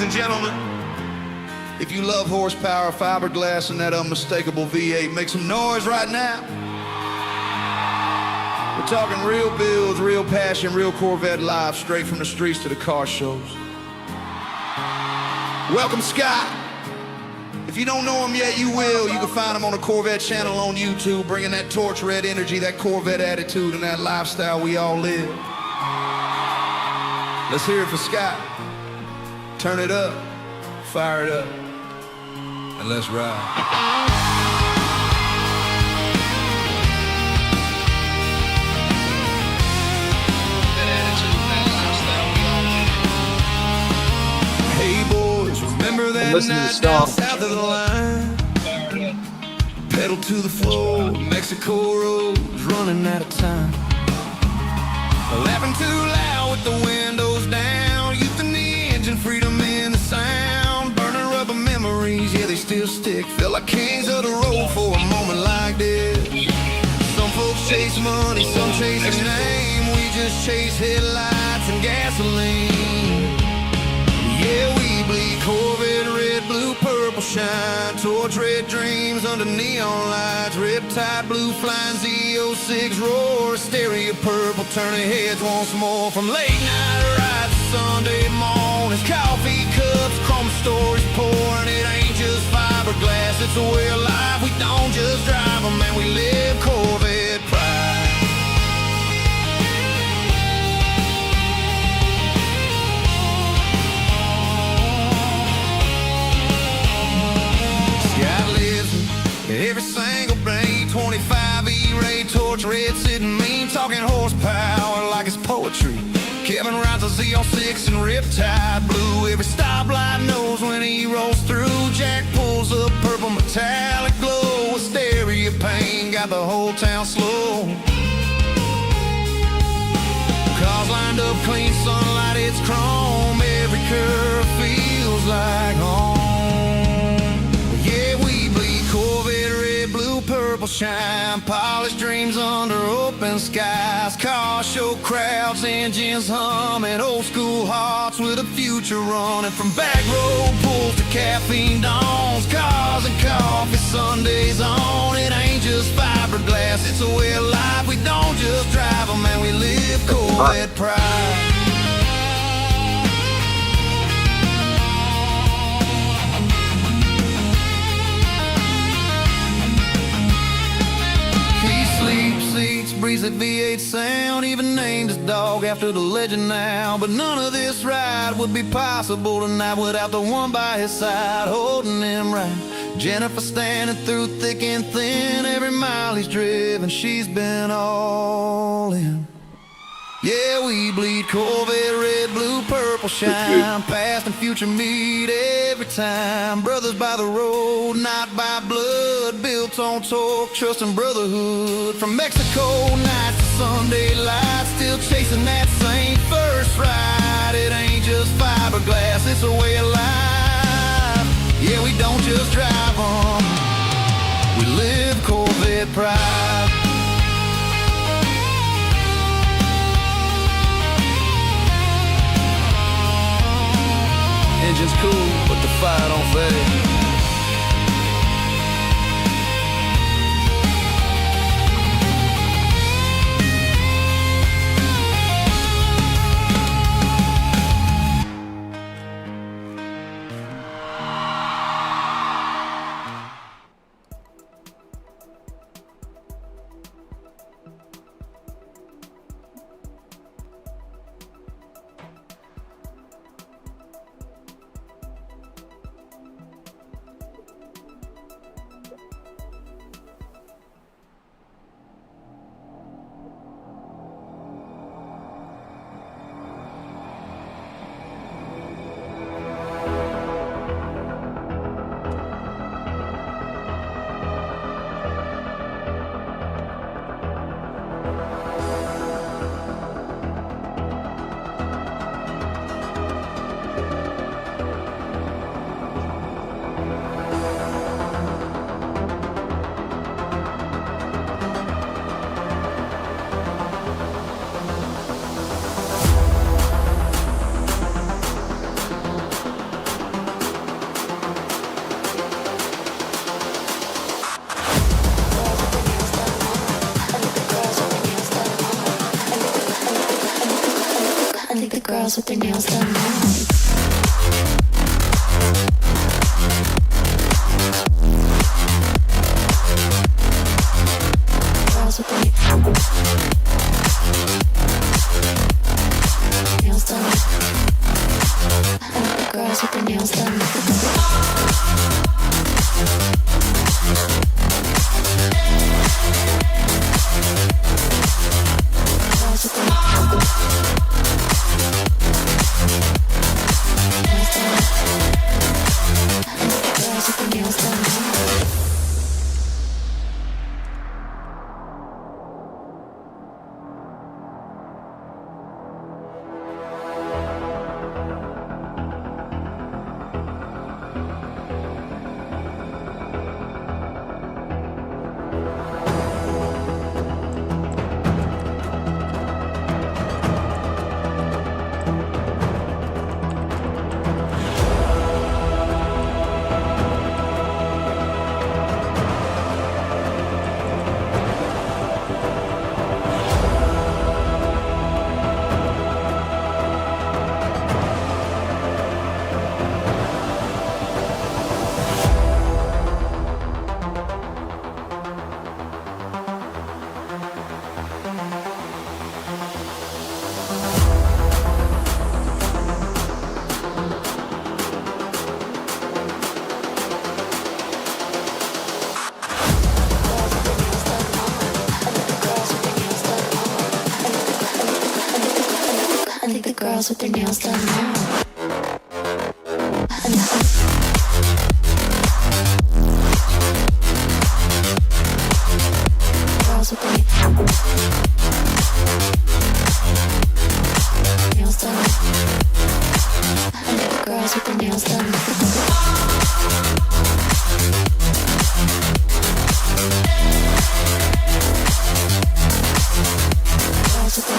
and gentlemen, if you love horsepower, fiberglass, and that unmistakable V8, make some noise right now. We're talking real builds, real passion, real Corvette live, straight from the streets to the car shows. Welcome, Scott. If you don't know him yet, you will. You can find him on the Corvette channel on YouTube, bringing that torch red energy, that Corvette attitude, and that lifestyle we all live. Let's hear it for Scott. Turn it up, fire it up, and let's ride. Remember that night down south of the line? Pedal to the floor, Mexico roads running out of time. Laughing too loud with the windows down, youth in the engine, freedom in the sound. Burning rubber memories, yeah, they still stick. Feel like kings of the road for a moment like this. Some folks chase money, some chase a name. We just chase headlights and gasoline. Yeah, we bleed Corvette, red, blue, purple shine. Torch red dreams under neon lights. Riptide blue flying Z06 roar. Stereo purple turning heads once more. From late night rides to Sunday mornings. Coffee cups, chrome stories pouring. It ain't just fiberglass, it's a way of life. We don't just drive them, man, we live Corvette pride. Every single brain, 25 E-Ray, torch red, sitting mean, talking horsepower like it's poetry. Kevin rides a Z06 and Riptide blue. Every stoplight knows when he rolls through. Jack pulls up purple metallic glow. A stereo pain got the whole town slow. Cars lined up, clean sunlight, it's chrome. Every curve feels like home. Purple shine, polished dreams under open skies. Car show crowds, engines humming, old school hearts with a future running. From back road pulls to caffeine dawns, cars and coffee Sundays on. It ain't just fiberglass, it's a way of life. We don't just drive them, man, we live Corvette pride. Breezy V8 sound, even named his dog after the legend now. But none of this ride would be possible tonight without the one by his side, holding him right. Jennifer standing through thick and thin. Every mile he's driven, she's been all in. Yeah, we bleed Corvette, red, blue, purple shine. Past and future meet every time. Brothers by the road, not by blood. Built on torque, trust and brotherhood. From Mexico nights to Sunday lights, still chasing that same first ride. It ain't just fiberglass, it's a way of life. Yeah, we don't just drive them, we live Corvette pride. Engine's cool, but the fire don't fade. the girls with their nails done now. Girls with their nails done. I like the girls with their nails done. Girls with their nails done. I think the girls with their nails done now. Girls with their nails done. I think the girls with their nails done. Girls with their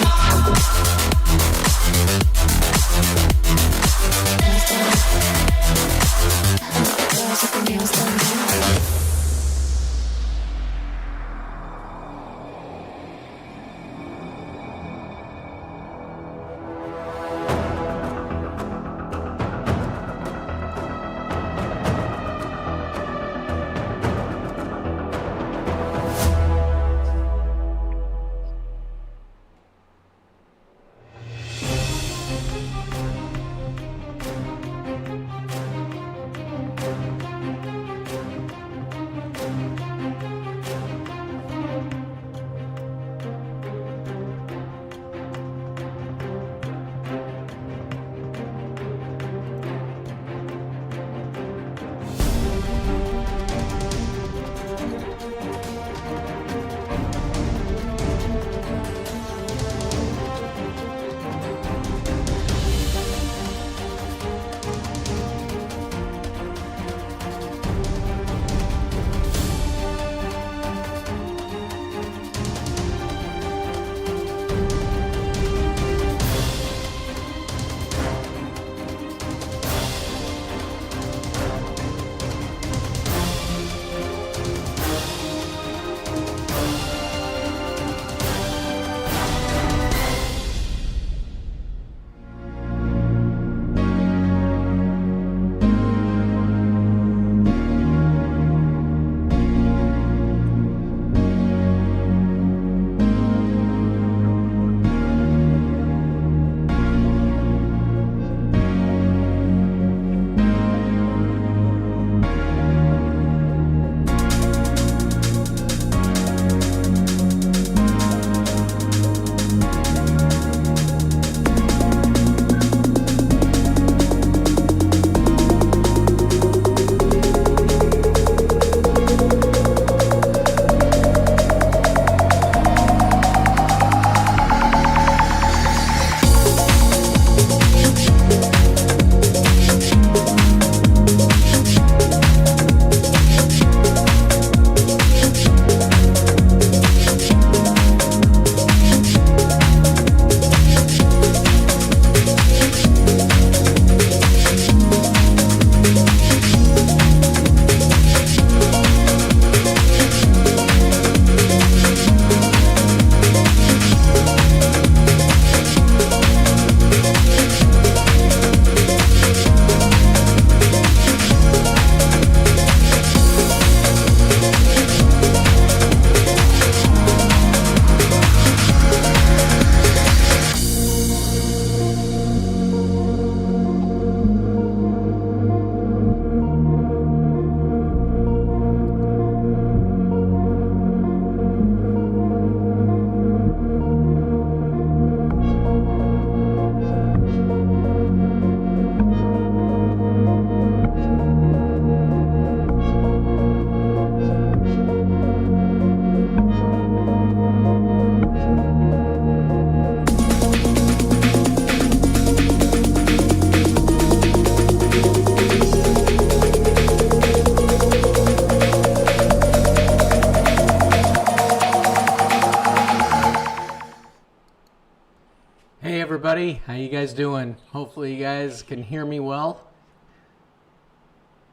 Hey everybody, how you guys doing? Hopefully you guys can hear me well.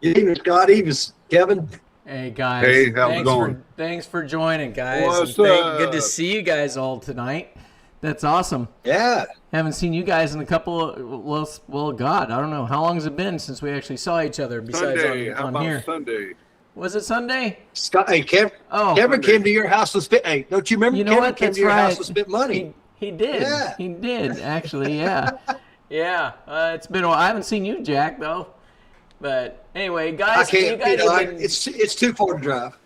Good evening, Scott. Evening, Kevin. Hey guys, Hey, how's it going? Thanks for joining, guys. What's Good to up? see you guys all tonight. That's awesome. Yeah. Haven't seen you guys in a couple of, well, God, I don't know. How long has it been since we actually saw each other besides Sunday. How on about here? Sunday? Was it Sunday? Scott, hey, Kevin Monday. came to your house and spent. Hey, don't you remember? You know Kevin what? came That's to your right. house and spent money. He did. Yeah. He did, actually, yeah. Yeah. It's been a while. I haven't seen you, Jack, though. But anyway, I guys, can't. you guys have been... It's too far to drive.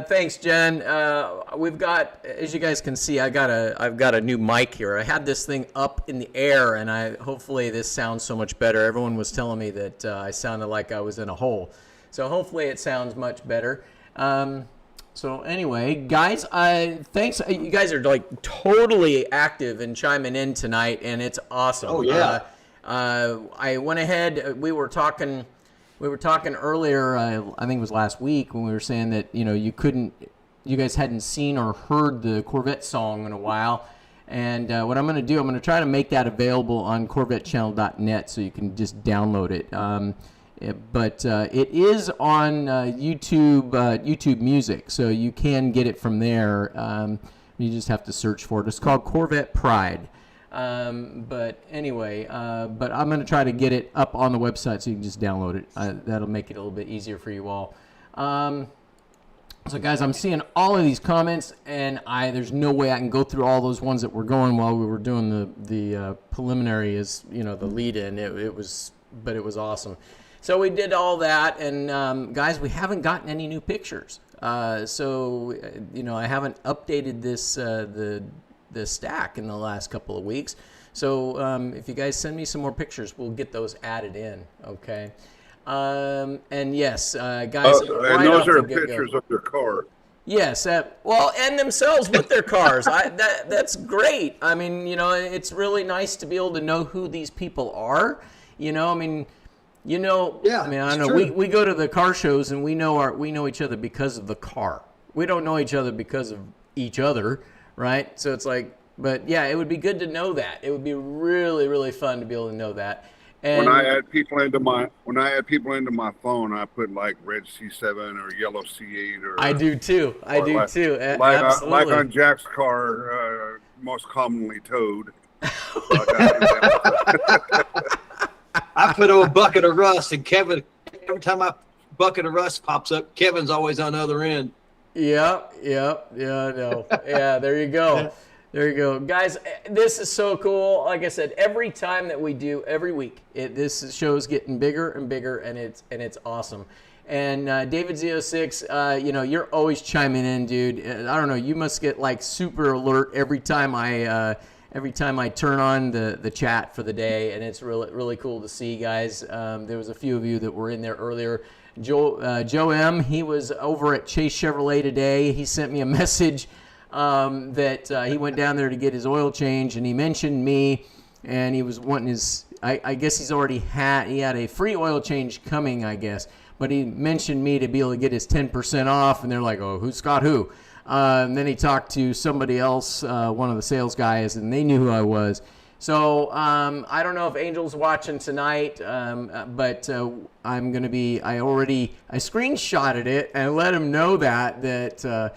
Thanks, Jen. We've got, as you guys can see, I've got a new mic here. I had this thing up in the air, and hopefully this sounds so much better. Everyone was telling me that I sounded like I was in a hole, so hopefully it sounds much better. So anyway, guys, thanks. You guys are like totally active and chiming in tonight, and it's awesome. Oh yeah. I went ahead. We were talking earlier. I think it was last week when we were saying that you guys hadn't seen or heard the Corvette song in a while. And what I'm going to do, I'm going to try to make that available on CorvetteChannel.net so you can just download it. But it is on YouTube Music, so you can get it from there. You just have to search for it. It's called Corvette Pride. But anyway, but I'm going to try to get it up on the website so you can just download it. That'll make it a little bit easier for you all. So guys, I'm seeing all of these comments, and there's no way I can go through all those ones that were going while we were doing the preliminary, the lead-in. It was awesome. So we did all that, and guys, we haven't gotten any new pictures. So I haven't updated this the stack in the last couple of weeks. So if you guys send me some more pictures, we'll get those added in. Okay. And yes, guys. And those are pictures of your car. Yes, and themselves with their cars. That's great. I mean, it's really nice to be able to know who these people are. Yeah, I don't know. We go to the car shows and we know each other because of the car. We don't know each other because of each other, right? So it's like, but yeah, it would be good to know that. It would be really, really fun to be able to know that. And When I add people into my phone, I put like red C7 or yellow C8 or. I do too. Absolutely. Like on Jack's car, most commonly towed. I put on a bucket of rust, and Kevin. Every time a bucket of rust pops up, Kevin's always on the other end. Yeah, no. Yeah, there you go. There you go. Guys, this is so cool. Like I said, every time that we do, every week, this show is getting bigger and bigger, and it's awesome. And David Z06, you're always chiming in, dude. I don't know, you must get like super alert every time I turn on the chat for the day, and it's really, really cool to see, guys. There was a few of you that were in there earlier. Joe M, he was over at Chase Chevrolet today. He sent me a message that he went down there to get his oil change, and he mentioned me, and he was wanting his, I guess he had a free oil change coming, I guess, but he mentioned me to be able to get his 10% off, and they're like, oh, who's Scott who? And then he talked to somebody else, one of the sales guys, and they knew who I was. So I don't know if Angel's watching tonight, but I'm going to be, I screenshotted it and let him know that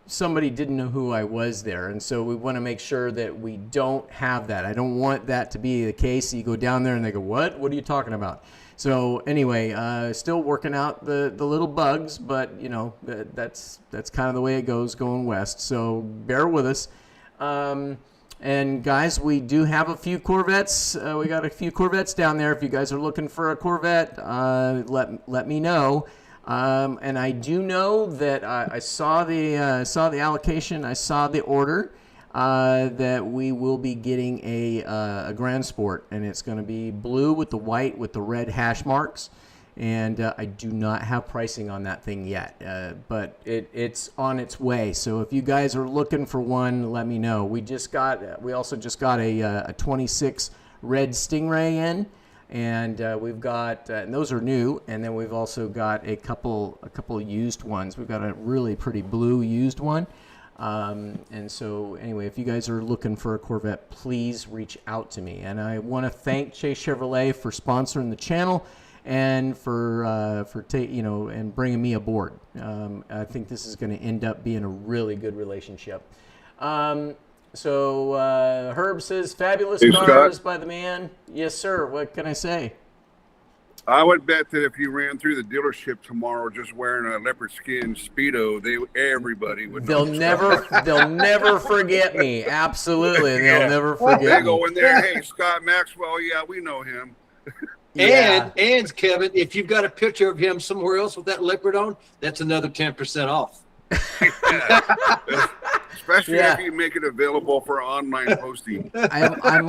somebody didn't know who I was there. And so we want to make sure that we don't have that. I don't want that to be the case. You go down there and they go, what? What are you talking about? So anyway, still working out the little bugs, but that's kind of the way it goes going west. So bear with us. And guys, we do have a few Corvettes. We got a few Corvettes down there. If you guys are looking for a Corvette, let me know. And I do know that I saw the allocation. I saw the order that we will be getting a Grand Sport, and it's going to be blue with the white with the red hash marks. And I do not have pricing on that thing yet, but it's on its way. So if you guys are looking for one, let me know. We also just got a 26 red Stingray in, And we've got, and those are new, and then we've also got a couple used ones. We've got a really pretty blue used one. And so anyway, if you guys are looking for a Corvette, please reach out to me. And I want to thank Chase Chevrolet for sponsoring the channel and for and bringing me aboard. I think this is going to end up being a really good relationship. So Herb says, fabulous cars by the man. Yes, sir. What can I say? I would bet that if you ran through the dealership tomorrow just wearing a leopard skin Speedo, everybody would know. They'll never forget me. Absolutely. They'll never forget me. They go in there, hey, Scott Maxwell, yeah, we know him. And Kevin, if you've got a picture of him somewhere else with that leopard on, that's another 10% off. Especially if you make it available for online posting. I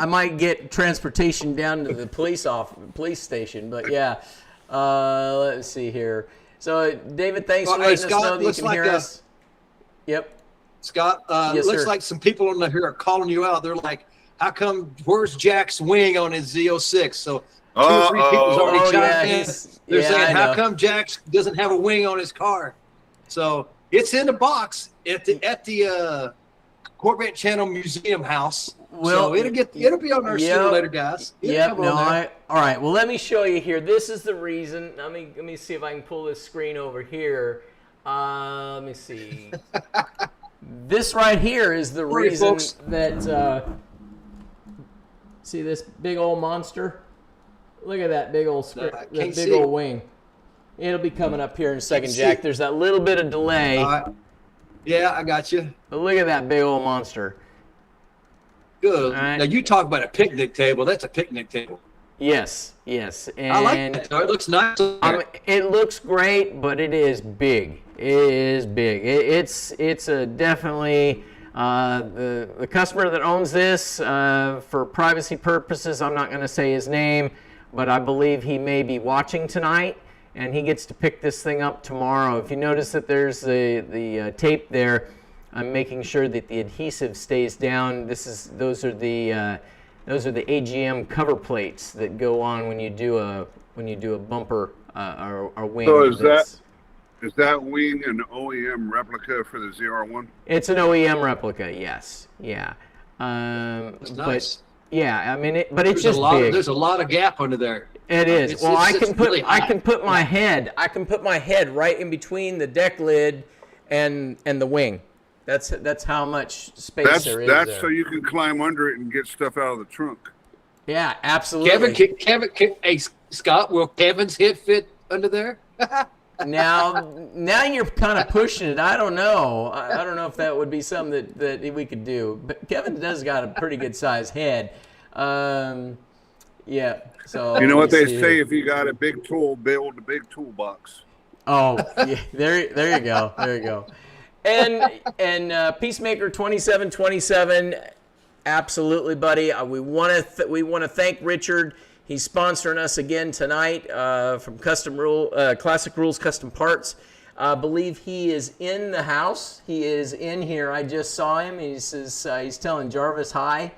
might get transportation down to the police station, but yeah. Let's see here. So David, thanks for letting us know that you can hear us. Yep. Scott, yes, looks sir. like some people on here are calling you out. They're like, "How come? Where's Jack's wing on his Z06?" So 2 or 3 people's already chimed in. They're saying, "How come Jack doesn't have a wing on his car?" So it's in the box at the Corvette Channel Museum House. Well, so it'll be on our sooner or later, guys. All right. Well, let me show you here. This is the reason. Let me see if I can pull this screen over here. Let me see. This right here is the reason that. See this big old monster? Look at that big old old wing. It'll be coming up here in a second, Jack. There's that little bit of delay. Yeah, I got you. But look at that big old monster. Good. Right. Now you talk about a picnic table. That's a picnic table. Yes. And I like that. It looks nice. It looks great, but it is big. It is big. It's a definitely the customer that owns this for privacy purposes. I'm not going to say his name, but I believe he may be watching tonight. And he gets to pick this thing up tomorrow. If you notice that there's the tape there, I'm making sure that the adhesive stays down. Those are the AGM cover plates that go on when you do a bumper or wing. So is that wing an OEM replica for the ZR1? It's an OEM replica. Yes. Yeah. It's nice. But yeah, I mean, it's just big. Big. There's a lot of gap under there. It is. Well, I can put my head right in between the deck lid and the wing. That's how much space there is. That's so you can climb under it and get stuff out of the trunk. Yeah, absolutely. Kevin, hey Scott, will Kevin's head fit under there? Now you're kind of pushing it. I don't know. I don't know if that would be something that we could do. But Kevin does got a pretty good sized head. Yeah. So you know what they say: if you got a big tool, build a big toolbox. Oh, yeah, there you go. There you go. And Peacemaker 2727, absolutely, buddy. We want to thank Richard. He's sponsoring us again tonight from Classic Rules Custom Parts. I believe he is in the house. He is in here. I just saw him. He's telling Jarvis hi.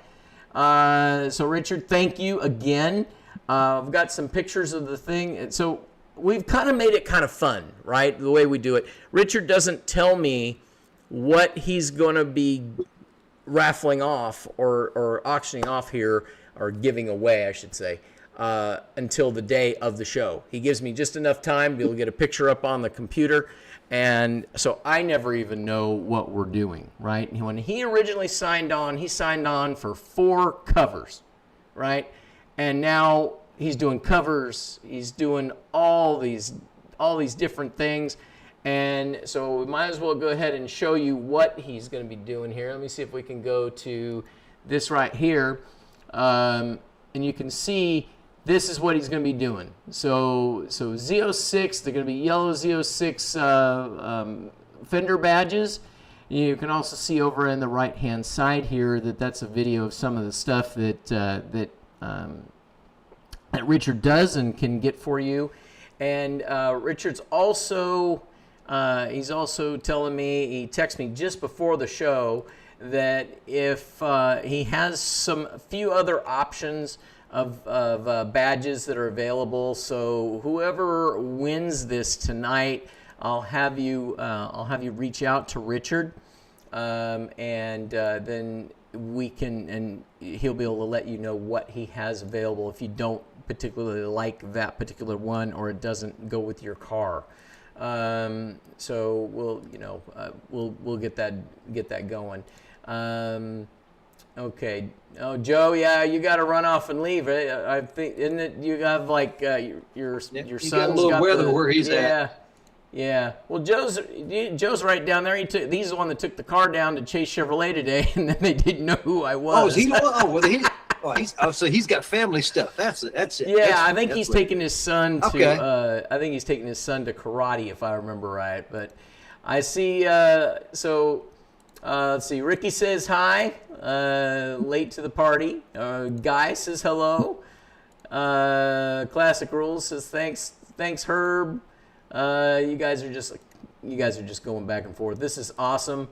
So Richard, thank you again. I've got some pictures of the thing. So we've kind of made it kind of fun, right? The way we do it. Richard doesn't tell me what he's going to be raffling off or auctioning off here, or giving away, I should say, until the day of the show. He gives me just enough time to be able to get a picture up on the computer. And so I never even know what we're doing, right? When he originally signed on for 4 covers, right? And now he's doing covers. He's doing all these different things. And so we might as well go ahead and show you what he's going to be doing here. Let me see if we can go to this right here. And you can see this is what he's going to be doing. So Z06, they're going to be yellow Z06 fender badges. You can also see over in the right-hand side here that's a video of some of the stuff that Richard does and can get for you. And Richard's also he's also telling me, he texted me just before the show, that if he has a few other options badges that are available. So whoever wins this tonight, I'll have you reach out to Richard, and then we can, and he'll be able to let you know what he has available if you don't particularly like that particular one or it doesn't go with your car. So we'll get that going. Okay. Oh, Joe, yeah, you got to run off and leave. I think, isn't it? You have like your son's got a little weather where he's at. Yeah. Well, Joe's right down there. He's the one that took the car down to Chase Chevrolet today, and then they didn't know who I was. Oh, is he the one? So he's got family stuff. That's it. Yeah, I think he's taking his son to. I think he's taking his son to karate, if I remember right. But I see. Let's see. Ricky says hi. Late to the party. Guy says hello. Classic Rules says thanks Herb. You guys are just going back and forth. This is awesome.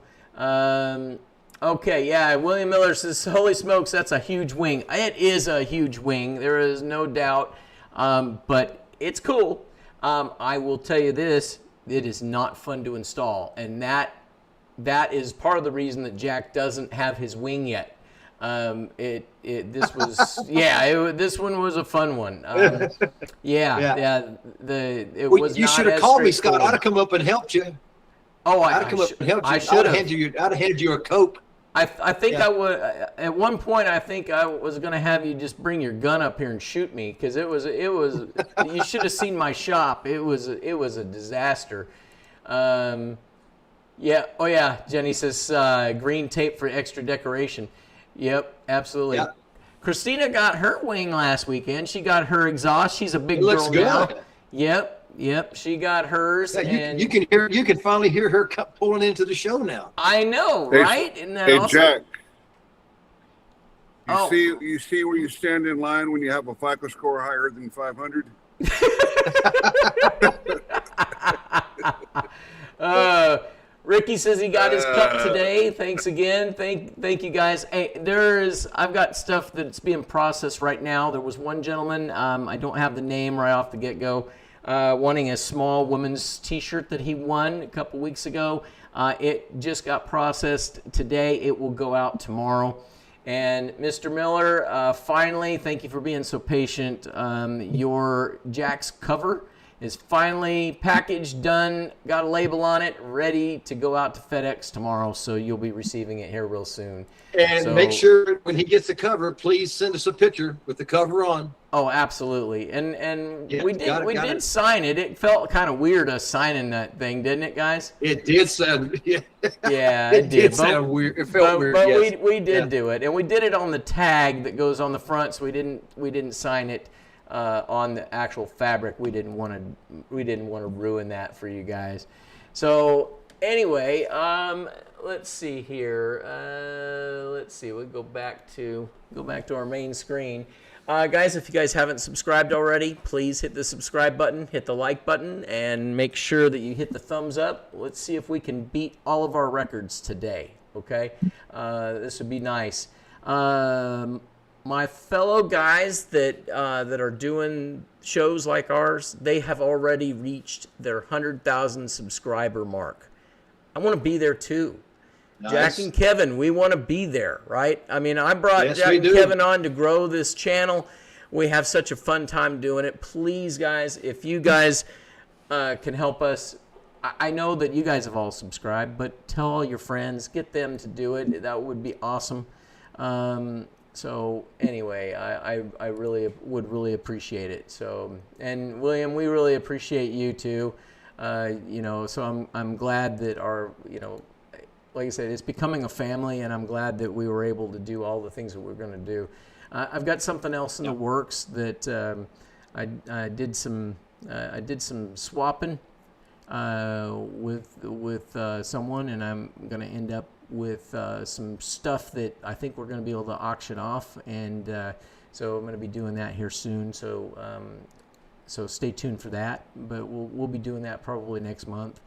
Okay, yeah. William Miller says, "Holy smokes, that's a huge wing." It is a huge wing. There is no doubt. But it's cool. I will tell you this: it is not fun to install, and that is part of the reason that Jack doesn't have his wing yet. This was this one was a fun one. You should have called me, Scott. I'd have come up and helped you. Oh, I'd have come up and helped you. I should have. I'd have handed you a Coke. I think I would. At one point, I think I was going to have you just bring your gun up here and shoot me because it was. You should have seen my shop. It was a disaster. Yeah. Oh yeah. Jenny says green tape for extra decoration. Yep. Absolutely. Yep. Christina got her wing last weekend. She got her exhaust. She's a big girl now. Yep. She got hers. Yeah, you can finally hear her pulling into the show now. I know, right? Isn't that awesome? Jack. You see where you stand in line when you have a FICO score higher than 500? Ricky says he got his cup today. Thanks again. Thank you guys. Hey, I've got stuff that's being processed right now. There was one gentleman, I don't have the name right off the get-go, wanting a small woman's t-shirt that he won a couple weeks ago. It just got processed today. It will go out tomorrow. And Mr. Miller, finally, thank you for being so patient. Your Jack's cover is finally packaged, done, got a label on it, ready to go out to FedEx tomorrow. So you'll be receiving it here real soon. And make sure when he gets the cover, please send us a picture with the cover on. Oh, absolutely. And we did sign it. It felt kind of weird us signing that thing, didn't it, guys? It did sound. Yeah, it did sound weird. It felt weird. But yes. we did do it, and we did it on the tag that goes on the front. So we didn't sign it on the actual fabric. We didn't want to ruin that for you guys. So anyway, let's see here. We'll go back to our main screen. Guys, if you guys haven't subscribed already, please hit the subscribe button, hit the like button, and make sure that you hit the thumbs up. Let's see if we can beat all of our records today, okay? This would be nice. My fellow guys that are doing shows like ours, they have already reached their 100,000 subscriber mark. I want to be there too. Nice. Jack and Kevin, we want to be there, right? I mean, I brought Jack and Kevin on to grow this channel. We have such a fun time doing it. Please, guys, if you guys can help us, I know that you guys have all subscribed, but tell all your friends, get them to do it. That would be awesome. So anyway, I really would appreciate it. So, and William, we really appreciate you too. So I'm glad that our, like I said, it's becoming a family, and I'm glad that we were able to do all the things that we're going to do. I've got something else in the works that I did some swapping with someone, and I'm going to end up with some stuff that I think we're going to be able to auction off, and so I'm going to be doing that here soon. So stay tuned for that. But we'll be doing that probably next month.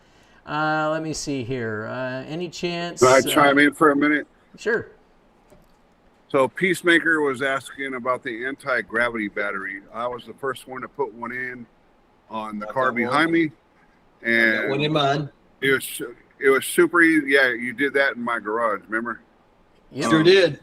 Let me see here. Any chance? Can I chime in for a minute? Sure. So Peacemaker was asking about the anti-gravity battery. I was the first one to put one in on the car behind me, and one in mine. It was super easy. Yeah, you did that in my garage. Remember? Yep. Sure did.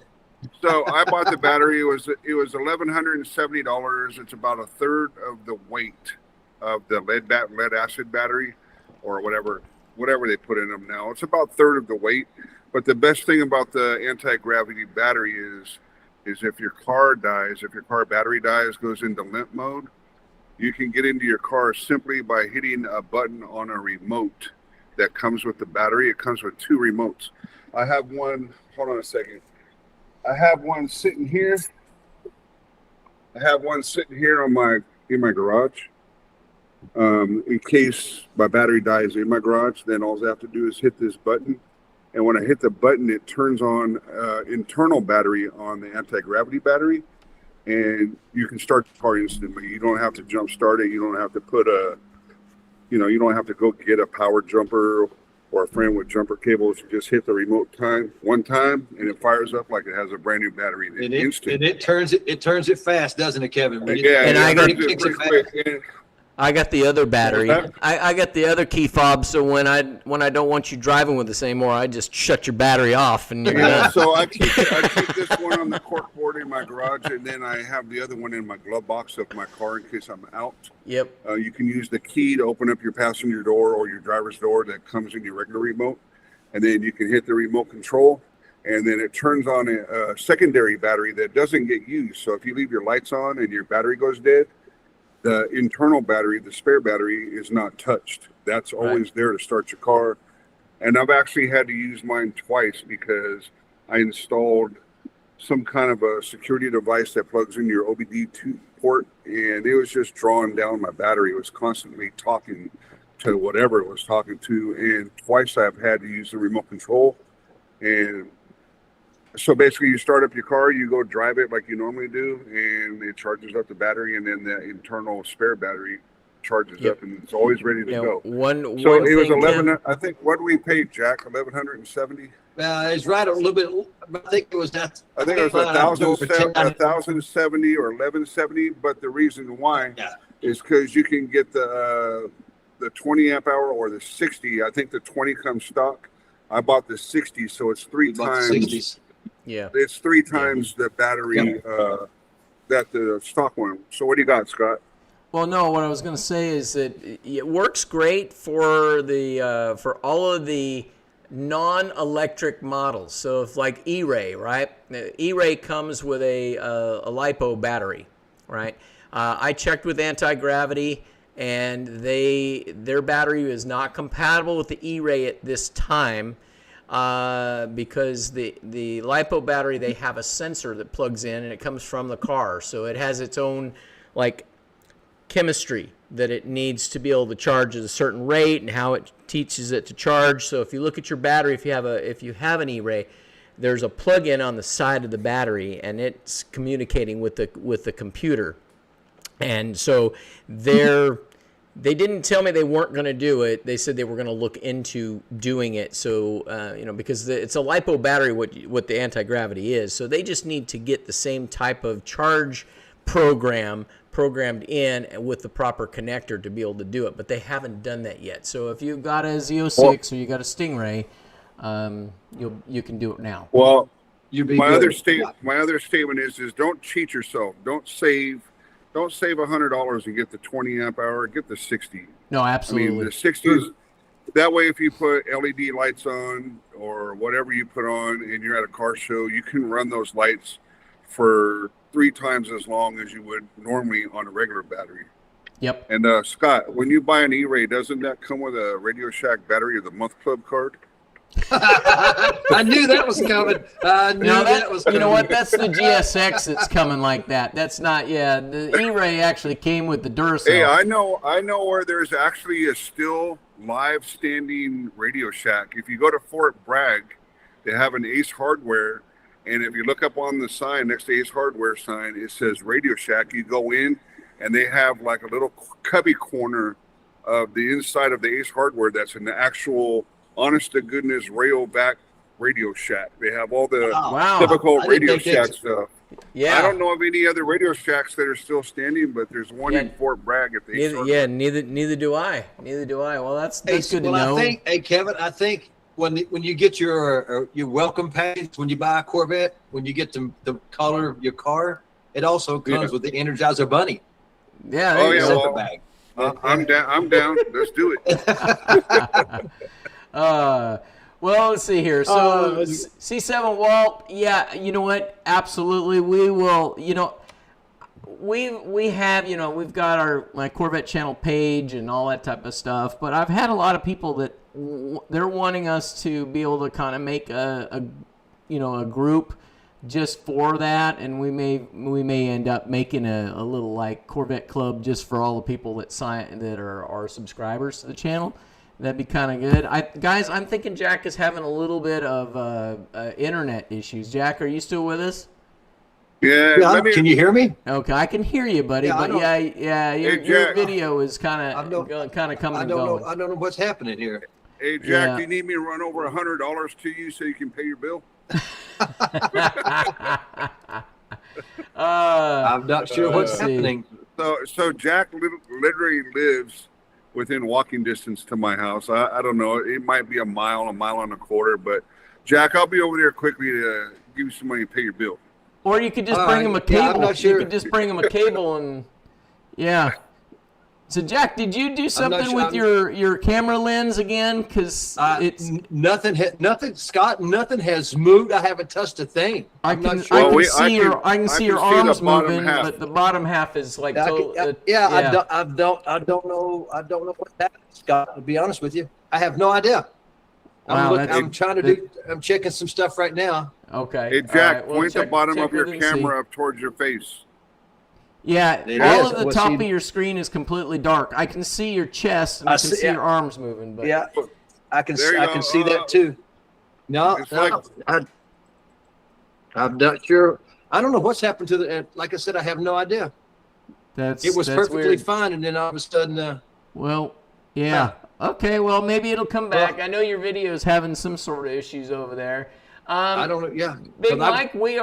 So I bought the battery. It was $1,170. It's about a third of the weight of the lead acid battery, or whatever they put in them now. It's about a third of the weight. But the best thing about the anti-gravity battery is if your car battery dies, goes into limp mode, you can get into your car simply by hitting a button on a remote that comes with the battery. It comes with 2 remotes. I have one. Hold on a second. I have one sitting here. In my garage. In case my battery dies in my garage, then all I have to do is hit this button. And when I hit the button, it turns on internal battery on the anti-gravity battery, and you can start the car instantly. You don't have to jump start it. You don't have to you don't have to go get a power jumper or a friend with jumper cables. You just hit the remote one time, and it fires up like it has a brand new battery. And it turns it fast, doesn't it, Kevin? And I got the other battery. I got the other key fob, so when I don't want you driving with us anymore, I just shut your battery off and you're done. So I keep this one on the cork board in my garage, and then I have the other one in my glove box of my car in case I'm out. Yep. You can use the key to open up your passenger door or your driver's door that comes in your regular remote, and then you can hit the remote control, and then it turns on a secondary battery that doesn't get used. So if you leave your lights on and your battery goes dead, the internal battery, the spare battery, is not touched. That's always there to start your car. And I've actually had to use mine twice because I installed some kind of a security device that plugs in your OBD2 port, and it was just drawing down my battery. It was constantly talking to whatever it was talking to, and twice I've had to use the remote control. And so basically, you start up your car, you go drive it like you normally do, and it charges up the battery, and then the internal spare battery charges up, and it's always ready to go. It was 11. I think what we paid, Jack, 1,170. It's right a little bit. I think it was that. I think it was 1,070 or 1,170. But the reason why is because you can get the 20 amp hour or the 60. I think the 20 comes stock. I bought the 60, so it's 3 times. Yeah, it's 3 times the battery that the stock one. So what do you got, Scott? Well, no, what I was going to say is that it works great for for all of the non-electric models. So if like E-Ray, right? E-Ray comes with a LiPo battery, right? I checked with anti-gravity, and their battery is not compatible with the E-Ray at this time. Because the LiPo battery, they have a sensor that plugs in and it comes from the car, so it has its own like chemistry that it needs to be able to charge at a certain rate and how it teaches it to charge. So if you look at your battery, if you have an E-Ray, there's a plug-in on the side of the battery and it's communicating with the computer, and so they didn't tell me they weren't going to do it. They said they were going to look into doing it. So, because it's a LiPo battery, what the anti-gravity is. So they just need to get the same type of charge programmed in with the proper connector to be able to do it. But they haven't done that yet. So if you've got a Z06 or you got a Stingray, you can do it now. Well, my other statement is don't cheat yourself. Don't save $100 and get the 20 amp hour. Get the 60. No, absolutely. I mean, the 60 is that way. If you put LED lights on or whatever you put on, and you're at a car show, you can run those lights for 3 times as long as you would normally on a regular battery. Yep. And Scott, when you buy an E-Ray, doesn't that come with a Radio Shack Battery of the Month Club card? I knew that was coming. That was coming. You know what? That's the GSX that's coming like that. That's not. Yeah, the E-Ray actually came with the Duracell. Hey, I know where there's actually a still live standing Radio Shack. If you go to Fort Bragg, they have an Ace Hardware, and if you look up on the sign next to Ace Hardware sign, it says Radio Shack. You go in, and they have like a little cubby corner of the inside of the Ace Hardware that's an actual honest to goodness rail back Radio Shack. They have all the Wow. typical I didn't Radio think they- Shack stuff. Yeah. I don't know of any other Radio Shacks that are still standing, but there's one Yeah. in Fort Bragg. If they Neither do I. Well, that's good to know. Hey, Kevin, I think when you get your welcome package, when you buy a Corvette, when you get the color of your car, it also comes with the Energizer Bunny. Yeah. Oh, yeah. Zipper bag. I'm down. Let's do it. Well, let's see here. So C7 Walt, yeah, you know what? Absolutely, we will. You know, we have, you know, we've got my Corvette channel page and all that type of stuff. But I've had a lot of people that they're wanting us to be able to kind of make a group just for that, and we may end up making a little like Corvette club just for all the people that are subscribers to the channel. That'd be kind of good. Guys, I'm thinking Jack is having a little bit of internet issues. Jack, are you still with us? Yeah. Can you hear me? Okay, I can hear you, buddy. But your video is kind of coming and going. I don't know what's happening here. Hey, Jack, do you need me to run over $100 to you so you can pay your bill? I'm not sure what's happening. So Jack literally lives within walking distance to my house. I don't know. It might be a mile and a quarter, but Jack, I'll be over there quickly to give you some money to pay your bill. Or you could just bring him a cable. I'm not sure. You could just bring him a cable and So Jack, did you do something with your camera lens again? Because it's nothing, Scott. Nothing has moved. I haven't touched a thing. I can see your arms moving, but the bottom half is like. I don't know what happened, Scott. To be honest with you, I have no idea. Wow, I'm checking some stuff right now. Okay. Hey Jack, point the bottom of your camera up towards your face. Yeah, all of the top of your screen is completely dark. I can see your chest and I can see your arms moving. But yeah, I can see that too. I'm not sure. I don't know what's happened to the. Like I said, I have no idea. It was perfectly fine, and then all of a sudden. Okay, well maybe it'll come back. I know your video is having some sort of issues over there. I don't know. Yeah, Big Mike, we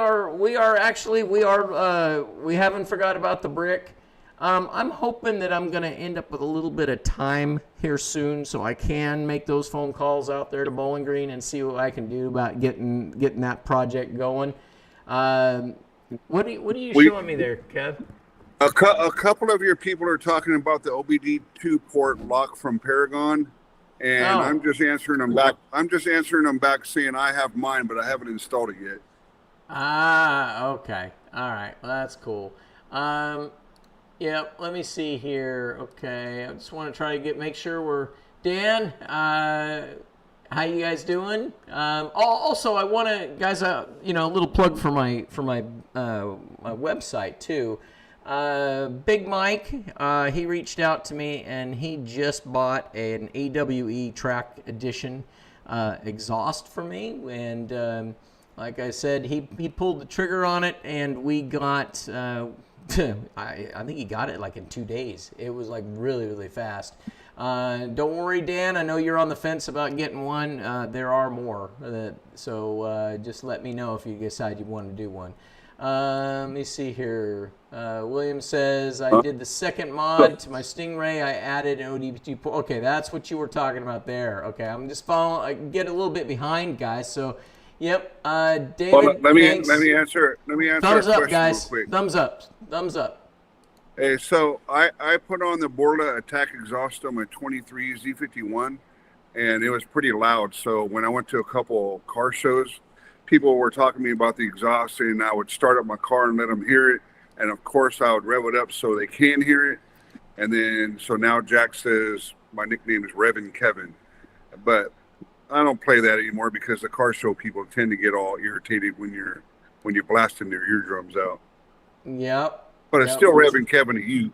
haven't forgot about the brick. I'm hoping that I'm going to end up with a little bit of time here soon, so I can make those phone calls out there to Bowling Green and see what I can do about getting that project going. What are you showing me there, Kev? A couple of your people are talking about the OBD2 port lock from Paragon. And I'm just answering them back. Saying I have mine, but I haven't installed it yet. Okay. All right. Well, that's cool. Yeah. Let me see here. Okay. I just want to try to make sure we're Dan. How you guys doing? Also, I want to guys. A little plug for my my website too. Big Mike, he reached out to me and he just bought an AWE Track Edition exhaust for me, and like I said, he pulled the trigger on it, and we got I think he got it like in 2 days. It was like really, really fast. Don't worry, Dan, I know you're on the fence about getting one. There are more, so just let me know if you decide you want to do one. Let me see here. William says, I did the second mod to my Stingray. I added an ODB2 port. Okay, that's what you were talking about there. Okay, I'm just following. I get a little bit behind, guys. So, yep. David, well, let me answer. Thumbs up, Real guys. quick. Thumbs up. Hey, so I put on the Borla Attack exhaust on my 23 Z51, and it was pretty loud. So when I went to a couple car shows, people were talking to me about the exhaust, and I would start up my car and let them hear it. And of course, I would rev it up so they can hear it. And then, so now Jack says my nickname is Revin Kevin. But I don't play that anymore because the car show people tend to get all irritated when you're blasting their eardrums out. Yep. But it's still Revin Kevin to you.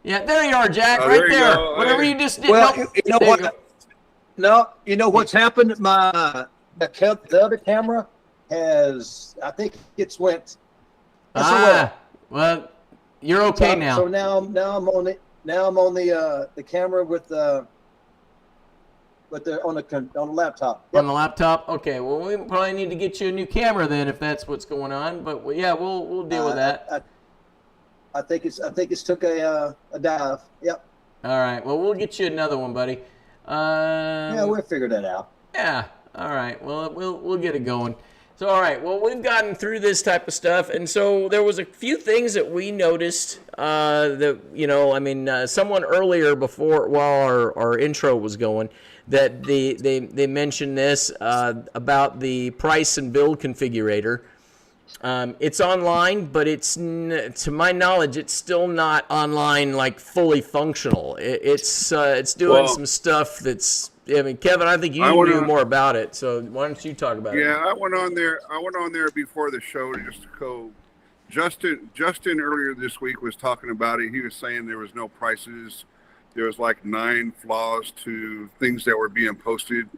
Yeah, there you are, Jack, right there. Whatever you just did. Well, you know what? No, you know what's happened? The other camera has, I think it's went. Well, you're okay now. So now I'm on the camera with but they're on the laptop. Yep. On the laptop? Okay. Well, we probably need to get you a new camera then, if that's what's going on. But yeah, we'll deal with that. I think it's took a dive. Yep. All right. Well, we'll get you another one, buddy. Yeah, we'll figure that out. Yeah. All right. Well, we'll get it going. So, all right. Well, we've gotten through this type of stuff, and so there was a few things that we noticed. Someone earlier while our intro was going, that they mentioned this about the price and build configurator. It's online, but to my knowledge, it's still not online, like fully functional. It's doing some stuff that's. I mean, Kevin, I think you knew more about it, so why don't you talk about it? Yeah, I went on there before the show just to go. Justin earlier this week was talking about it. He was saying there was no prices. There was like 9 flaws to things that were being posted.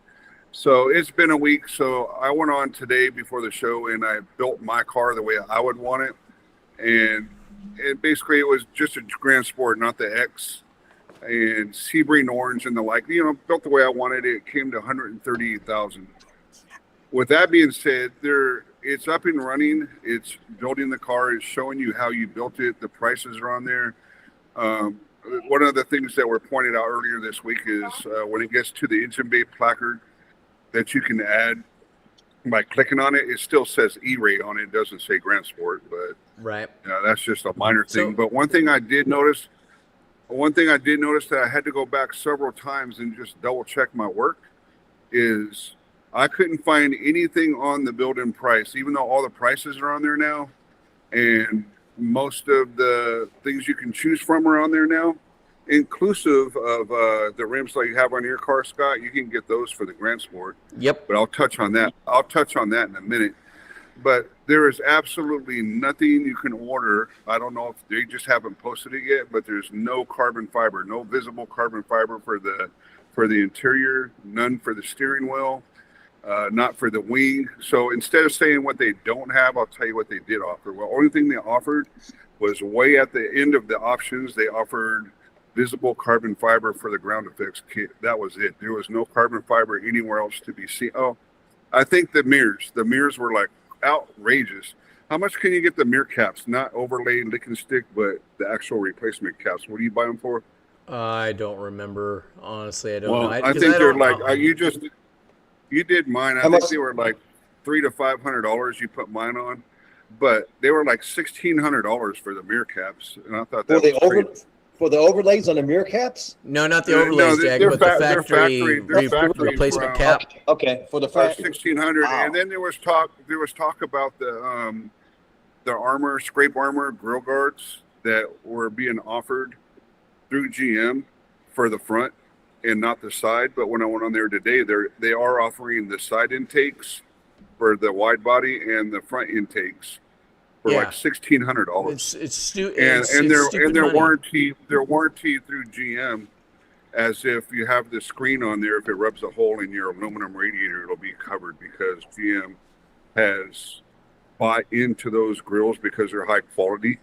So it's been a week. So I went on today before the show and I built my car the way I would want it. And basically it was just a Grand Sport, not the X. And sea green orange and the like, built the way I wanted it. It came to $138,000. With that being said, it's up and running. It's building the car. It's showing you how you built it. The prices are on there. One of the things that were pointed out earlier this week is when it gets to the engine bay placard that you can add by clicking on it, it still says E-Ray on it. It doesn't say Grand Sport, but right. That's just a minor thing. But one thing I did notice that I had to go back several times and just double check my work is I couldn't find anything on the build-in price, even though all the prices are on there now. And most of the things you can choose from are on there now, inclusive of the rims like you have on your car, Scott. You can get those for the Grand Sport. Yep. But I'll touch on that in a minute. But there is absolutely nothing you can order. I don't know if they just haven't posted it yet, but there's no carbon fiber, no visible carbon fiber for the interior, none for the steering wheel, not for the wing. So instead of saying what they don't have, I'll tell you what they did offer. Well, the only thing they offered was way at the end of the options. They offered visible carbon fiber for the ground effects kit. That was it. There was no carbon fiber anywhere else to be seen. Oh, I think the mirrors were like outrageous. How much can you get the mirror caps? Not overlaid lick and stick, but the actual replacement caps. What do you buy them for? I don't remember. Honestly, I don't know. I think they're like you did mine. I think they were like $300 to $500. You put mine on, but they were like $1,600 for the mirror caps, and I thought that was crazy. For the overlays on the mirror caps? No, not the overlays, Jack, but the factory replacement cap. Okay, for the factory. $1,600, wow. And then there was talk about the armor, scrape armor grill guards that were being offered through GM for the front and not the side. But when I went on there today, they are offering the side intakes for the wide body and the front intakes for like $1,600. And their warranty through GM, as if you have the screen on there, if it rubs a hole in your aluminum radiator, it'll be covered because GM has bought into those grills because they're high quality.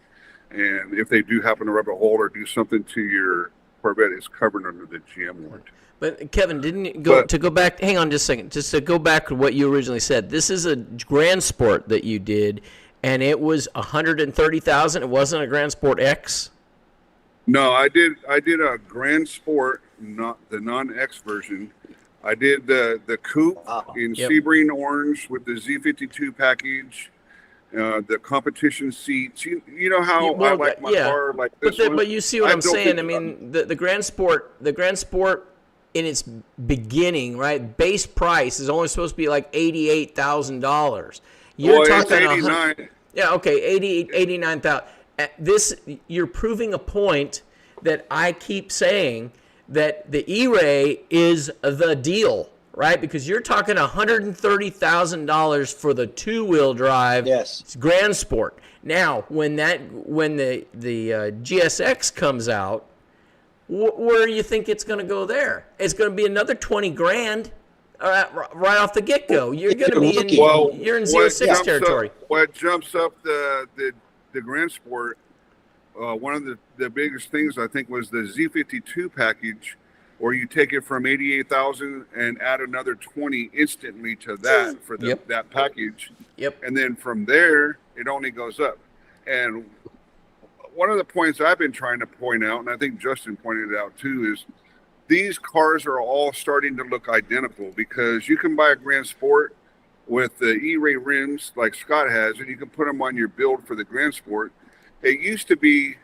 And if they do happen to rub a hole or do something to your Corvette, it's covered under the GM warranty. But Kevin, to go back? Hang on just a second. Just to go back to what you originally said. This is a Grand Sport that you did. And it was $130,000. It wasn't a Grand Sport X. No, I did a Grand Sport, not the non-X version. I did the coupe in sea green orange with the Z52 package, the competition seats. You know how I like my car like this one? But you see what I'm saying? I mean, the Grand Sport in its beginning, right? Base price is only supposed to be like $88,000. You're talking 89. Yeah, okay, 89,000. This, you're proving a point that I keep saying, that the E-Ray is the deal, right? Because you're talking $130,000 for the two-wheel drive Grand Sport. Now, when the GSX comes out, where do you think it's going to go there? It's going to be another 20 grand. Right off the get-go, you're going to be you're in 06 territory. What jumps up the Grand Sport, one of the biggest things I think was the Z52 package or you take it from 88,000 and add another 20 instantly to that for that package. Yep. And then from there, it only goes up. And one of the points I've been trying to point out, and I think Justin pointed it out too, is these cars are all starting to look identical, because you can buy a Grand Sport with the E-Ray rims like Scott has, and you can put them on your build for the Grand Sport. It used to be,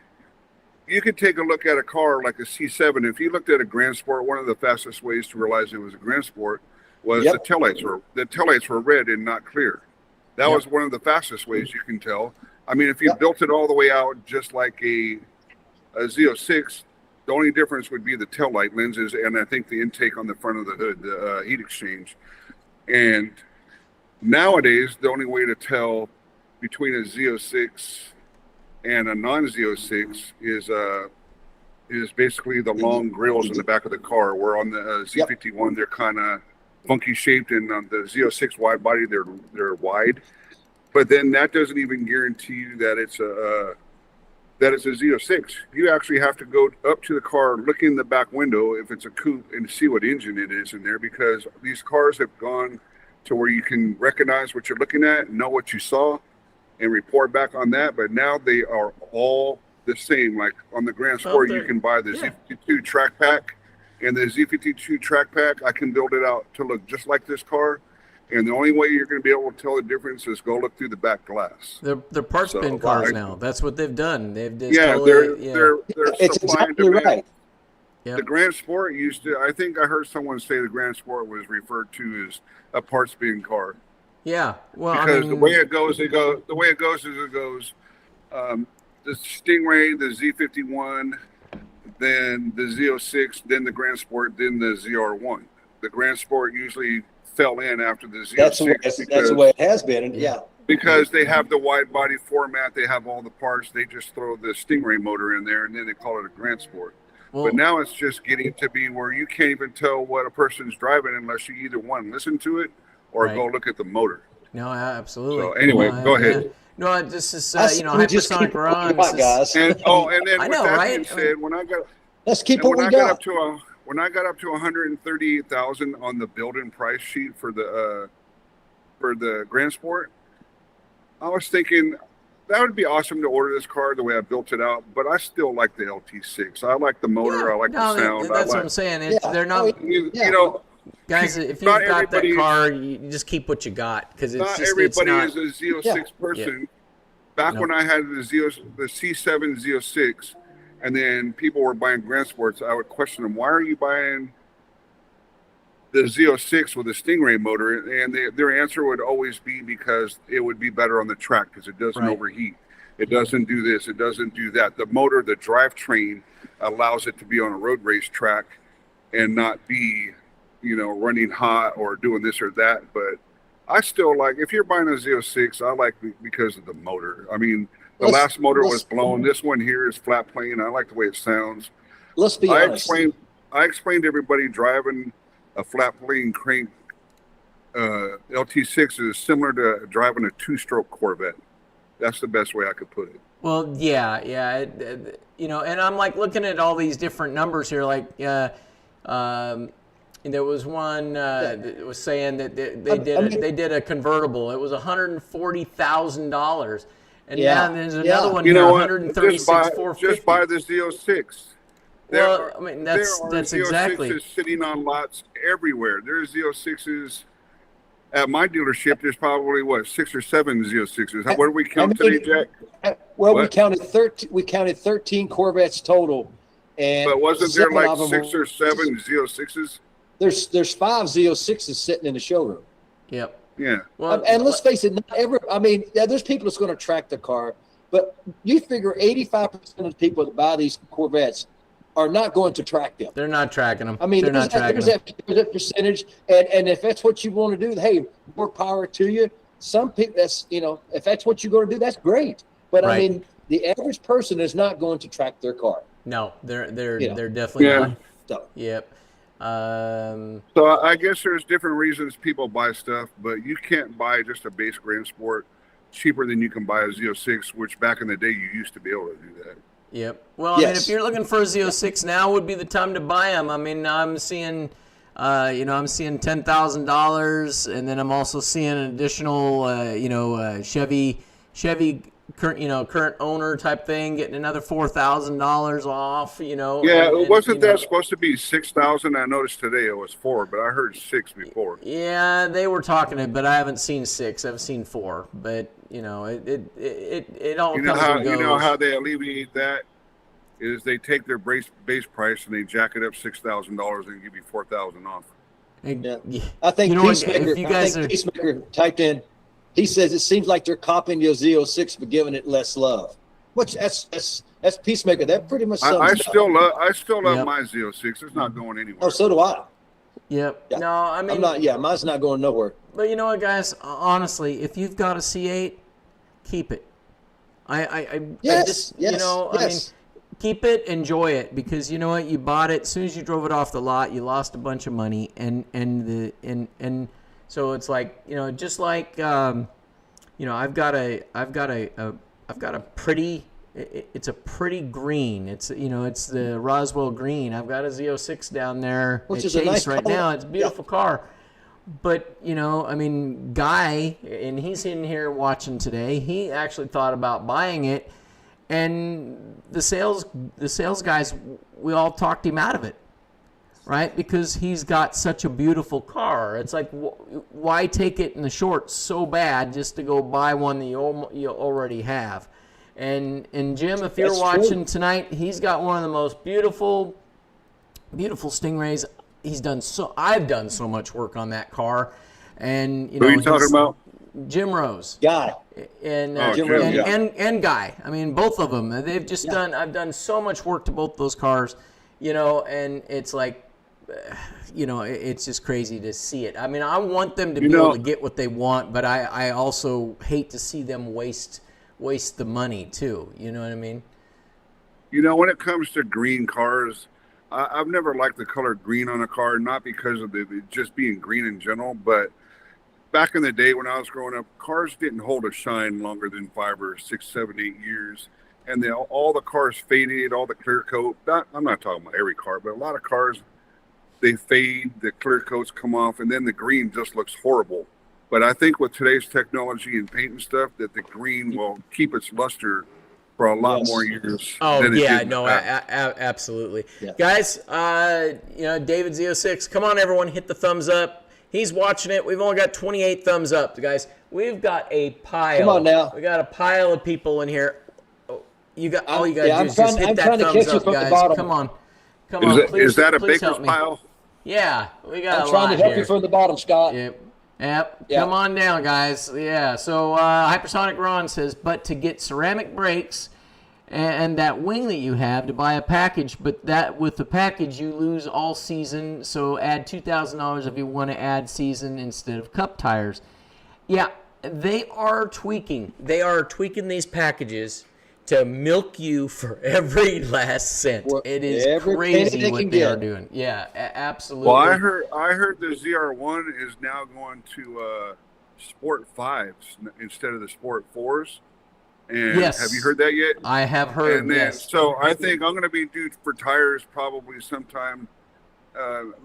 you could take a look at a car like a C7. If you looked at a Grand Sport, one of the fastest ways to realize it was a Grand Sport was the taillights were red and not clear. That was one of the fastest ways you can tell. I mean, if you built it all the way out just like a Z06, the only difference would be the taillight lenses and I think the intake on the front of the hood, the heat exchange. And nowadays, the only way to tell between a Z06 and a non-Z06 is basically the long grills in the back of the car, where on the Z51 they're kind of funky shaped, and on the Z06 wide body they're wide. But then that doesn't even guarantee you that it's a Z06. You actually have to go up to the car, look in the back window if it's a coupe, and see what engine it is in there, because these cars have gone to where you can recognize what you're looking at, know what you saw, and report back on that. But now they are all the same. Like on the Grand Sport, you can buy the Z52 track pack, and the Z52 track pack, I can build it out to look just like this car. And the only way you're going to be able to tell the difference is go look through the back glass. They're parts bin cars now. That's what they've done. They've just they're it's exactly right. Yep. The Grand Sport used to, I think I heard someone say the Grand Sport was referred to as a parts bin car. Yeah, well, because the way it goes, the way it goes is it goes the Stingray, the Z51, then the Z06, then the Grand Sport, then the ZR1. The Grand Sport usually fell in after the Z06. That's the way it has been, because they have the wide body format, they have all the parts. They just throw the Stingray motor in there, and then they call it a Grand Sport. Well, but now it's just getting to be where you can't even tell what a person's driving unless you either one listen to it or go look at the motor. No, absolutely. So anyway, go ahead. No, this is hypersonic runs. Guys. And then with that being said, when I got up to 138,000 on the build-in price sheet for the Grand Sport, I was thinking that would be awesome to order this car the way I built it out, but I still like the LT6. I like the motor. I like the sound. That's what I'm saying. They're not. You know, guys, if you've got that car, you just keep what you got, because it's not just everybody it's not, is a Z06 person. Back when I had the C7 Z06, and then people were buying Grand Sports, I would question them, why are you buying the Z06 with a Stingray motor? And their answer would always be because it would be better on the track, because it doesn't overheat. It doesn't do this. It doesn't do that. The motor, the drivetrain allows it to be on a road race track and not be, running hot or doing this or that. But I still like, if you're buying a Z06, I like because of the motor. I mean, the last motor was blown. This one here is flat plane. I like the way it sounds. Let's be honest. I explained to everybody driving a flat plane crank LT6 is similar to driving a two-stroke Corvette. That's the best way I could put it. Well, yeah. And I'm like looking at all these different numbers here. Like, there was one that was saying that they did a convertible. It was $140,000. And now there's another one here, 136,450. Just buy the Z06. Well, I mean, that's exactly. There are Z06s sitting on lots everywhere. There's Z06s at my dealership. There's probably 6 or 7 Z06s. What do we count today, Jack? Well, we counted 13. We counted 13 Corvettes total, but wasn't there like 6 or 7 Z06s? There's 5 Z06s sitting in the showroom. Yep. Yeah. Well, and let's face it, there's people that's going to track the car, but you figure 85% of the people that buy these Corvettes are not going to track them. They're not tracking them. I mean, there's that percentage, and if that's what you want to do, hey, more power to you. Some people, if that's what you're going to do, that's great. But I mean, the average person is not going to track their car. No, they're definitely not. So. Yep. So I guess there's different reasons people buy stuff, but you can't buy just a base Grand Sport cheaper than you can buy a Z06, which back in the day you used to be able to do that. Yep. Well, I mean, if you're looking for a Z06 now, would be the time to buy them. I mean, I'm seeing, I'm seeing $10,000, and then I'm also seeing an additional, Chevy current owner type thing, getting another $4,000 off. Yeah, wasn't that supposed to be 6,000? I noticed today it was 4, but I heard 6 before. Yeah, they were talking it, but I haven't seen 6. I've seen 4, but it all comes and goes. You know how they alleviate that is they take their base price and they jack it up $6,000 and give you 4,000 off. Yeah. I think Peacemaker typed in. He says it seems like they're copying your Z06 but giving it less love. Which that's Peacemaker. That pretty much. I still love my Z06. It's not going anywhere. Oh, so do I. Yep. Yeah. No, I mean, I'm not. Yeah, mine's not going nowhere. But you know what, guys? Honestly, if you've got a C8, keep it. I mean, keep it, enjoy it, because you know what? You bought it as soon as you drove it off the lot. You lost a bunch of money, and so it's like, just like I've got a pretty. It's a pretty green. It's it's the Roswell green. I've got a Z06 down there at Chase nice right now. It's a beautiful car. But I mean, Guy, and he's in here watching today. He actually thought about buying it, and the sales guys, we all talked him out of it, right? Because he's got such a beautiful car. It's like, why take it in the short so bad just to go buy one that you already have? And Jim, if you're watching tonight, he's got one of the most beautiful Stingrays. I've done so much work on that car, and Who are you talking about? Jim Rose. Guy. And Guy. I mean, both of them. They've just done. I've done so much work to both those cars, and it's like, it's just crazy to see it. I mean, I want them to be able to get what they want, but I also hate to see them waste the money too. You know what I mean? When it comes to green cars, I've never liked the color green on a car, not because of it just being green in general, but back in the day when I was growing up, cars didn't hold a shine longer than 5 or 6, 7, 8 years. And all the cars faded, all the clear coat. I'm not talking about every car, but a lot of cars, they fade, the clear coats come off, and then the green just looks horrible. But I think with today's technology and paint and stuff, that the green will keep its luster for a lot more years. Oh, yeah, no, absolutely. Yeah. Guys, David Z06, come on, everyone, hit the thumbs up. He's watching it. We've only got 28 thumbs up, guys. We've got a pile. Come on now. We got a pile of people in here. All you got to do is just hit that thumbs up, guys. Come on. Is that a baker's pile? Yeah, we got I'm trying to help you from the bottom, Scott. Yep. Come on down, guys. Yeah. So Hypersonic Ron says, but to get ceramic brakes and that wing that you have to buy a package, but that with the package you lose all season. So add $2,000 if you want to add season instead of cup tires. Yeah, they are tweaking. They are tweaking these packages to milk you for every last cent. It is crazy what they are doing. Yeah, absolutely. Well, I heard the ZR1 is now going to Sport 5s instead of the Sport 4s. And yes. Have you heard that yet? I have heard. And then, so I think I'm going to be due for tires probably sometime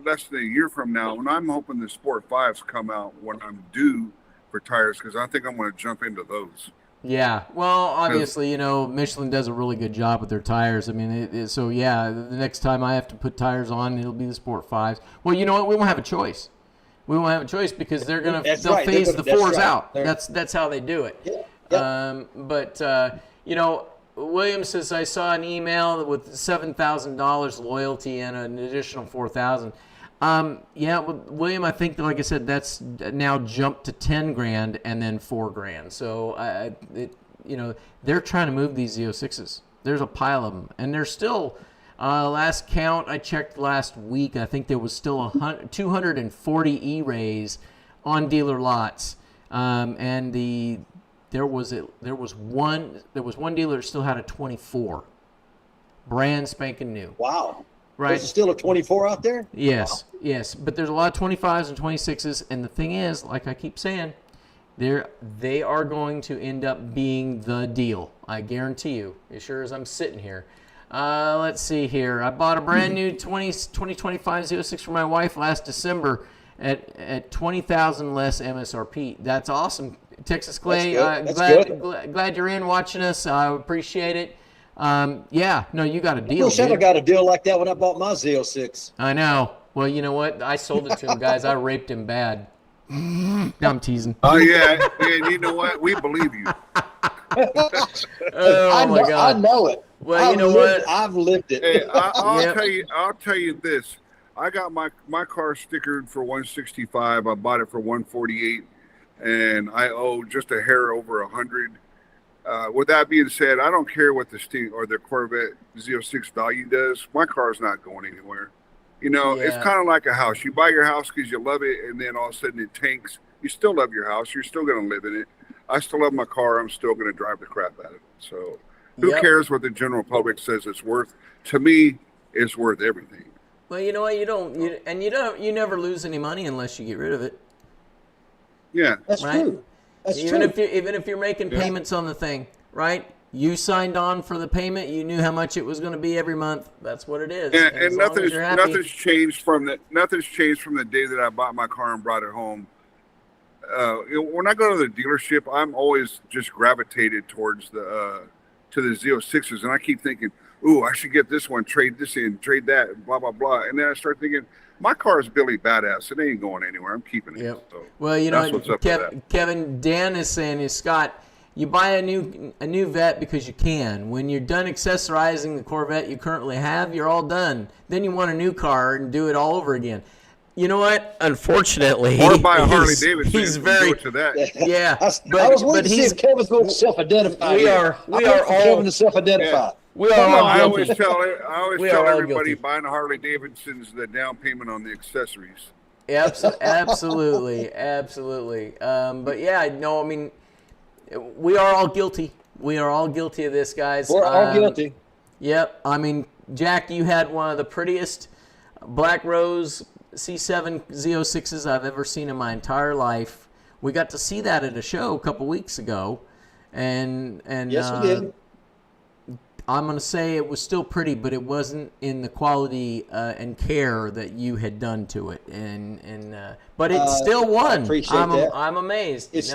less than a year from now. And I'm hoping the Sport 5s come out when I'm due for tires, because I think I'm going to jump into those. Yeah, well, obviously, Michelin does a really good job with their tires. I mean, the next time I have to put tires on, it'll be the Sport 5s. Well, you know what? We won't have a choice. We won't have a choice because they'll phase the 4s out. That's how they do it. Yeah. William says, I saw an email with $7,000 loyalty and an additional $4,000. William, I think, like I said, that's now jumped to $10,000 and then $4,000. So, they're trying to move these Z06s. There's a pile of them, and there's still. Last count I checked last week, I think there was still 240 E-Rays on dealer lots, and there was one dealer that still had a 24, brand spanking new. Wow. Right. There's still a 24 out there? Yes, wow. Yes. But there's a lot of 25s and 26s. And the thing is, like I keep saying, They are going to end up being the deal. I guarantee you, as sure as I'm sitting here. Let's see here. I bought a brand new 2025 06 for my wife last December at $20,000 less MSRP. That's awesome. Texas Clay, glad you're in watching us. I appreciate it. Yeah, no, you got a deal. I wish I got a deal like that when I bought my Z06. I know. Well, you know what? I sold it to him, guys. I raped him bad. No, I'm teasing. Oh, yeah. And you know what? We believe you. Oh, my God. I know it. Well, you know what? I've lived it. Hey, I'll tell you this. I got my car stickered for 165. I bought it for 148, and I owe just a hair over 100. With that being said, I don't care what the Sting or the Corvette Z06 value does. My car's not going anywhere. You know, It's kind of like a house. You buy your house because you love it, and then all of a sudden it tanks. You still love your house. You're still going to live in it. I still love my car. I'm still going to drive the crap out of it. So who cares what the general public says it's worth? To me, it's worth everything. Well, you know what? You never lose any money unless you get rid of it. Yeah, that's true. That's even true. Even if you're making payments on the thing, right? You signed on for the payment. You knew how much it was going to be every month. That's what it is. And nothing's changed from the day that I bought my car and brought it home. When I go to the dealership, I'm always just gravitated towards to the Z06s, and I keep thinking, "Ooh, I should get this one, trade this in, trade that, and blah blah blah." And then I start thinking, my car is Billy Badass. It ain't going anywhere. I'm keeping it. Yep. So well, you know, Kevin, Dan is saying, Scott, you buy a new vet because you can. When you're done accessorizing the Corvette you currently have, you're all done. Then you want a new car and do it all over again. You know what? Unfortunately, or buy a Harley Davidson. He's very to that. Yeah. I was waiting to see if Kevin's going to self-identify. We are all Kevin to self-identify. Yeah. We are all I always guilty. tell everybody guilty. buying a Harley Davidson's the down payment on the accessories. Absolutely. But yeah, no, I mean, we are all guilty. We are all guilty of this, guys. We're all guilty. Yep. I mean, Jack, you had one of the prettiest Black Rose C7 Z06s I've ever seen in my entire life. We got to see that at a show a couple weeks ago, and yes, we did. I'm going to say it was still pretty, but it wasn't in the quality and care that you had done to it. But it still won. I appreciate that. I'm amazed. It's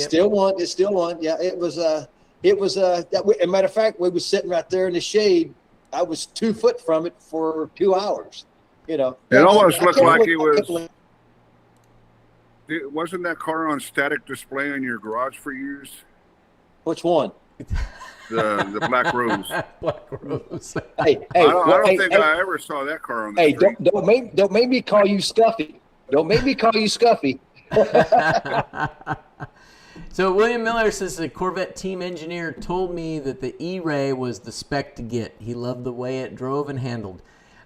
still won. It still won. Yeah, it was. As a matter of fact, we was sitting right there in the shade. I was 2 foot from it for 2 hours. You know, it almost looked like it was. Wasn't that car on static display in your garage for years? Which one? The Black Rose. Black Rose. I don't think I ever saw that car on the street. Don't make me call you Scuffy. Don't make me call you Scuffy. So William Miller says the Corvette team engineer told me that the E-Ray was the spec to get. He loved the way it drove and handled.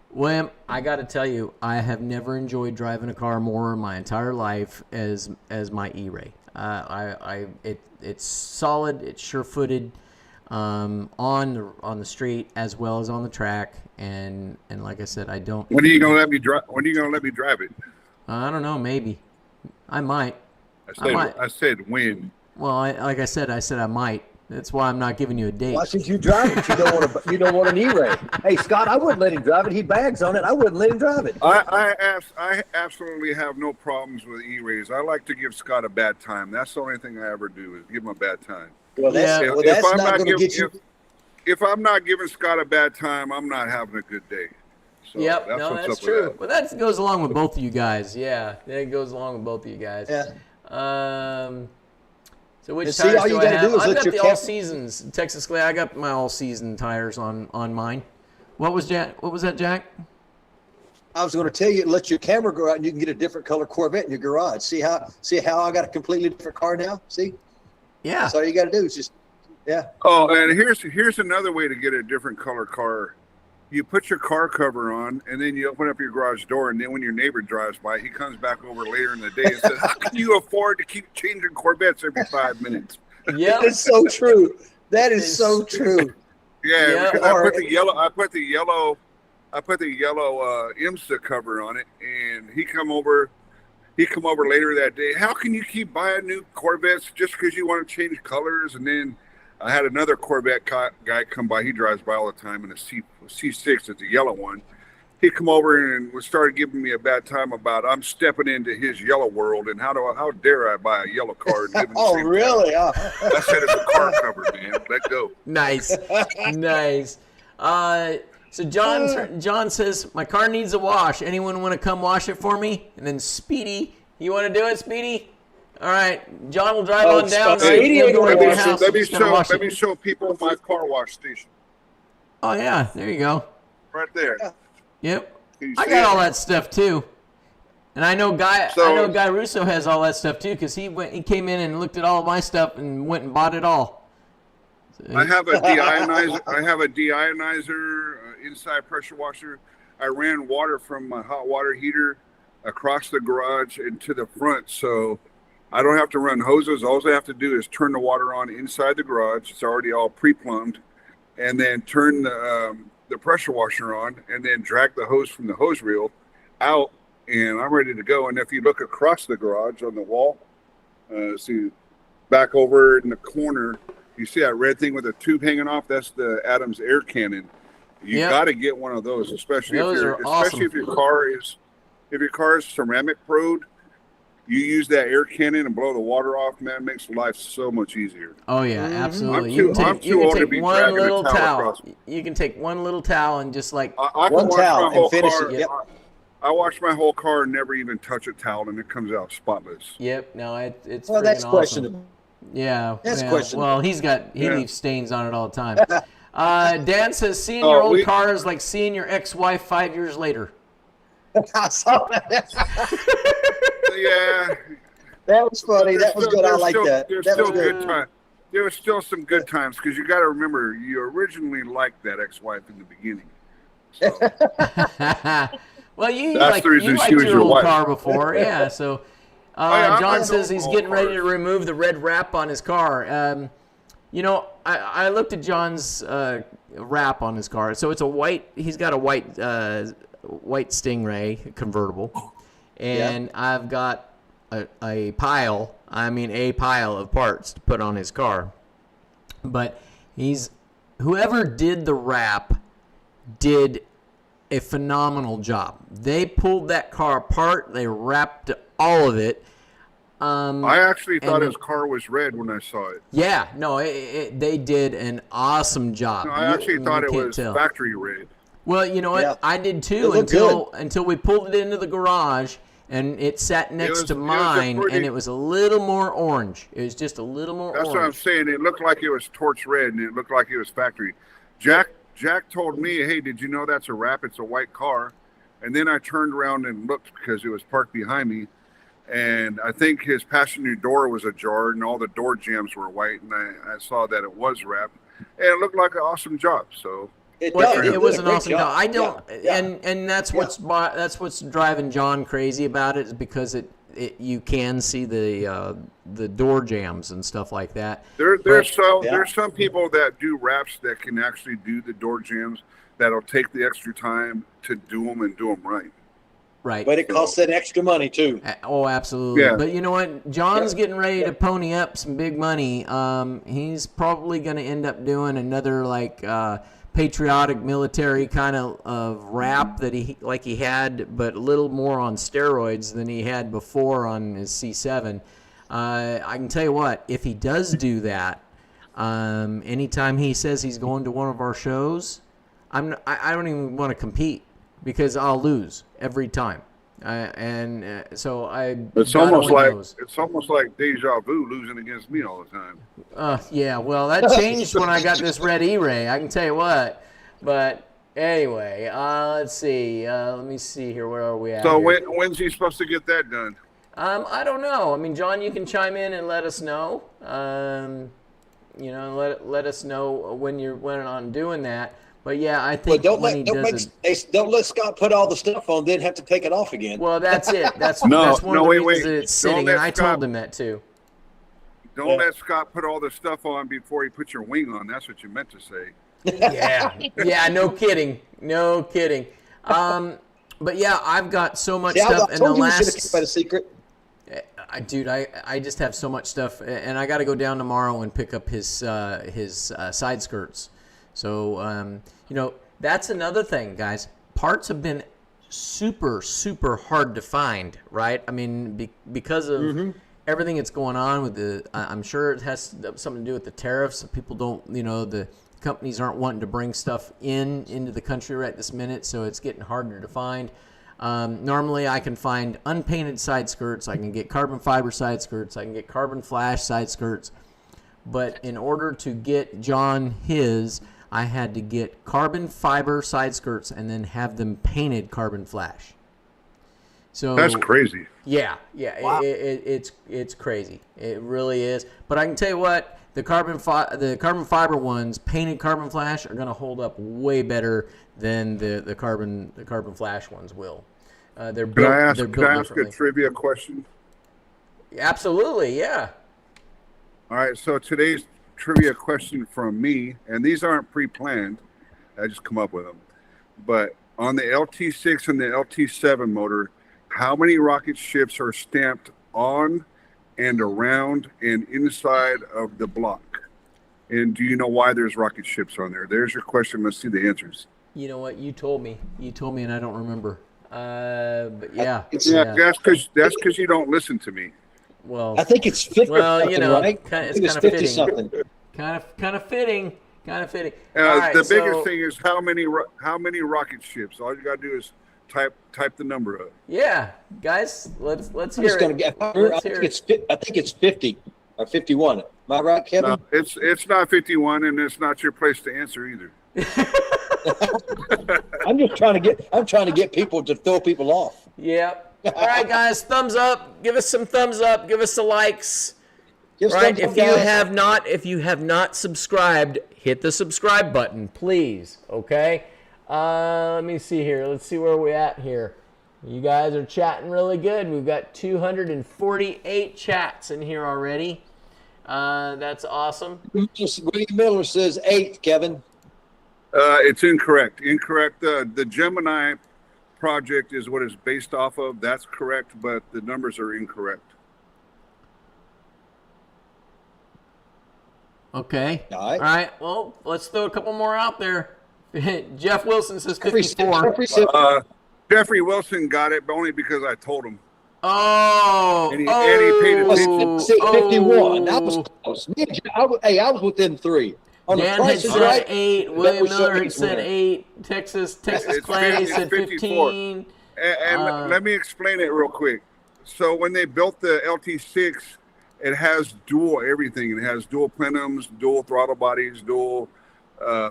William, I got to tell you, I have never enjoyed driving a car more in my entire life as my E-Ray. It's solid, it's sure-footed on the street as well as on the track, and like I said, I don't. When are you gonna let me drive? When are you gonna let me drive it? I don't know. Maybe I might. I said when. Well, like I said I might. That's why I'm not giving you a date. Why should you drive it? You don't want an E-Ray. Hey, Scott, I wouldn't let him drive it. He bags on it. I wouldn't let him drive it. I absolutely have no problems with E-Rays. I like to give Scott a bad time. That's the only thing I ever do is give him a bad time. Well, that's not going to get you. If I'm not giving Scott a bad time, I'm not having a good day. So yep, that's true. Well, that goes along with both of you guys. Yeah, it goes along with both of you guys. Yeah. So which see, tires all you do I gotta have? do is I've let got your the all seasons Texas Clay. I got my all season tires on mine. What was that, Jack? I was going to tell you, let your camera go out and you can get a different color Corvette in your garage. See how I got a completely different car now? See? Yeah. That's all you got to do is just, yeah. Oh, and here's another way to get a different color car. You put your car cover on, and then you open up your garage door, and then when your neighbor drives by, he comes back over later in the day and says, "How can you afford to keep changing Corvettes every 5 minutes?" Yeah, it's so true. That is so true. Yeah, because I put the yellow IMSA cover on it, and he come over. he come over later that day. How can you keep buying new Corvettes just because you want to change colors? And then I had another Corvette guy come by. He drives by all the time in a C6. It's a yellow one. He come over and started giving me a bad time about I'm stepping into his yellow world and how dare I buy a yellow car and live in the Oh, same really? town. I said it's a car cover, man. Let go. Nice, nice. So John says my car needs a wash. Anyone want to come wash it for me? And then Speedy, you want to do it, Speedy? All right, John will drive on down. Speedy ain't gonna wash it. Let me show people my car wash station. Oh yeah, there you go. Right there. Yeah. Yep. I got all that stuff too. And I know Guy Russo has all that stuff too, because he came in and looked at all of my stuff and went and bought it all. So, I have a deionizer. I have a deionizer inside pressure washer. I ran water from my hot water heater across the garage and to the front, so I don't have to run hoses. All I have to do is turn the water on inside the garage. It's already all pre-plumbed, and then turn the pressure washer on, and then drag the hose from the hose reel out, and I'm ready to go. And if you look across the garage on the wall, see back over in the corner, you see that red thing with a tube hanging off? That's the Adams air cannon. You got to get one of those, especially if your car is ceramic prode. You use that air cannon and blow the water off, man. It makes life so much easier. Oh yeah, absolutely. I'm too old to be dragging a towel across. You can take one little towel and just like one towel and finish it. Yep. I wash my whole car and never even touch a towel, and it comes out spotless. Yep. No, it's well, that's awesome. questionable. Yeah, that's questionable. Well, he leaves stains on it all the time. Dan says seeing your old car is like seeing your ex-wife 5 years later. I saw that. Yeah, that was funny. That was good. I like that. There's That still was good. good time. There was still some good times because you got to remember you originally liked that ex-wife in the beginning. So. Well, you That's liked the reason she was your your old wife. car before, yeah. So John says he's getting ready to remove the red wrap on his car. You know, I looked at John's wrap on his car. So it's a white. He's got a white Stingray convertible. And I've got a pile of parts to put on his car. But whoever did the wrap did a phenomenal job. They pulled that car apart. They wrapped all of it. I actually thought his car was red when I saw it. Yeah, no, they did an awesome job. No, I actually thought it was factory red. Well, you know what? Yeah. I did too until we pulled it into the garage. And it sat next to mine, and it was a little more orange. It was just a little more orange. That's what I'm saying. It looked like it was torch red, and it looked like it was factory. Jack told me, hey, did you know that's a wrap? It's a white car. And then I turned around and looked because it was parked behind me. And I think his passenger door was ajar, and all the door jambs were white. And I saw that it was wrapped. And it looked like an awesome job, so... It was an awesome job. I don't, and that's what's driving John crazy about it, is because you can see the door jams and stuff like that. There's some people that do wraps that can actually do the door jams that'll take the extra time to do them and do them right. Right. But it costs that extra money too. Oh, absolutely. Yeah. But you know what? John's getting ready to pony up some big money. He's probably going to end up doing another patriotic military kind of rap that he had, but a little more on steroids than he had before on his C7. I can tell you what, if he does do that, anytime he says he's going to one of our shows, I don't even want to compete because I'll lose every time. It's almost like deja vu losing against me all the time. Yeah, well, that changed when I got this red E-Ray, I can tell you what. But anyway, let's see. Let me see here. Where are we at? So when's he supposed to get that done? I don't know. I mean, John, you can chime in and let us know. Let us know when you're planning on doing that. But yeah, I think don't let Scott put all the stuff on, then have to take it off again. Well, that's it. That's one of the reasons that it's sitting, and I told him that too. Don't let Scott put all the stuff on before he puts your wing on. That's what you meant to say. Yeah. No kidding. But yeah, I've got so much stuff. I told you should have kept it a secret. Dude, I just have so much stuff, and I got to go down tomorrow and pick up his side skirts. So, that's another thing, guys. Parts have been super, super hard to find, right? I mean, because of everything that's going on with I'm sure it has something to do with the tariffs. People don't, the companies aren't wanting to bring stuff into the country right this minute, so it's getting harder to find. Normally I can find unpainted side skirts, I can get carbon fiber side skirts, I can get carbon flash side skirts, but in order to get John his, I had to get carbon fiber side skirts and then have them painted carbon flash. So that's crazy. Yeah, wow. It's crazy. It really is. But I can tell you what, the carbon fiber ones, painted carbon flash, are going to hold up way better than the carbon flash ones will. They're built. Can I ask a trivia question? Absolutely, yeah. All right. So today's trivia question from me, and these aren't pre-planned. I just come up with them. But on the LT6 and the LT7 motor, how many rocket ships are stamped on and around and inside of the block? And do you know why there's rocket ships on there? There's your question. Let's see the answers. You know what? You told me, and I don't remember. But yeah. That's because you don't listen to me. Well, I think it's 50. Well, right? It's kind of fitting. Something. Kind of fitting. The biggest thing is how many rocket ships. All you gotta do is type the number up. Yeah, guys, let's hear it. I think it's 50 or 51. Am I right, Kevin? No, it's not 51, and it's not your place to answer either. I'm trying to get people to throw people off. Yep. All right, guys, thumbs up. Give us some thumbs up. Give us the likes. Right? If you have not subscribed, hit the subscribe button, please. Okay. Let me see here. Let's see where we're at here. You guys are chatting really good. We've got 248 chats in here already. That's awesome. William Miller says 8, Kevin. It's incorrect. The Gemini project is what it's based off of. That's correct, but the numbers are incorrect. Okay. All right. Well, let's throw a couple more out there. Jeff Wilson says 54. Jeffrey Wilson got it, but only because I told him. And he paid attention. 51. That was close. I was within 3. Dan had said 8. William Miller had said 8. Texas Clay said 15. And let me explain it real quick. So when they built the LT6, it has dual everything. It has dual plenums, dual throttle bodies, dual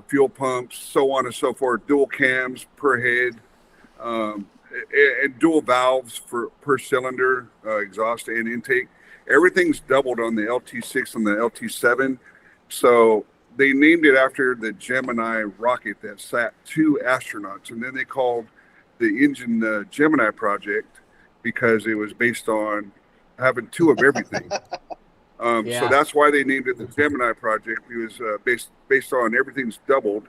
fuel pumps, so on and so forth, dual cams per head, and dual valves per cylinder, exhaust and intake. Everything's doubled on the LT6 and the LT7. So they named it after the Gemini rocket that sat 2 astronauts. And then they called the engine the Gemini project because it was based on having 2 of everything. So that's why they named it the Gemini project. It was based on everything's doubled.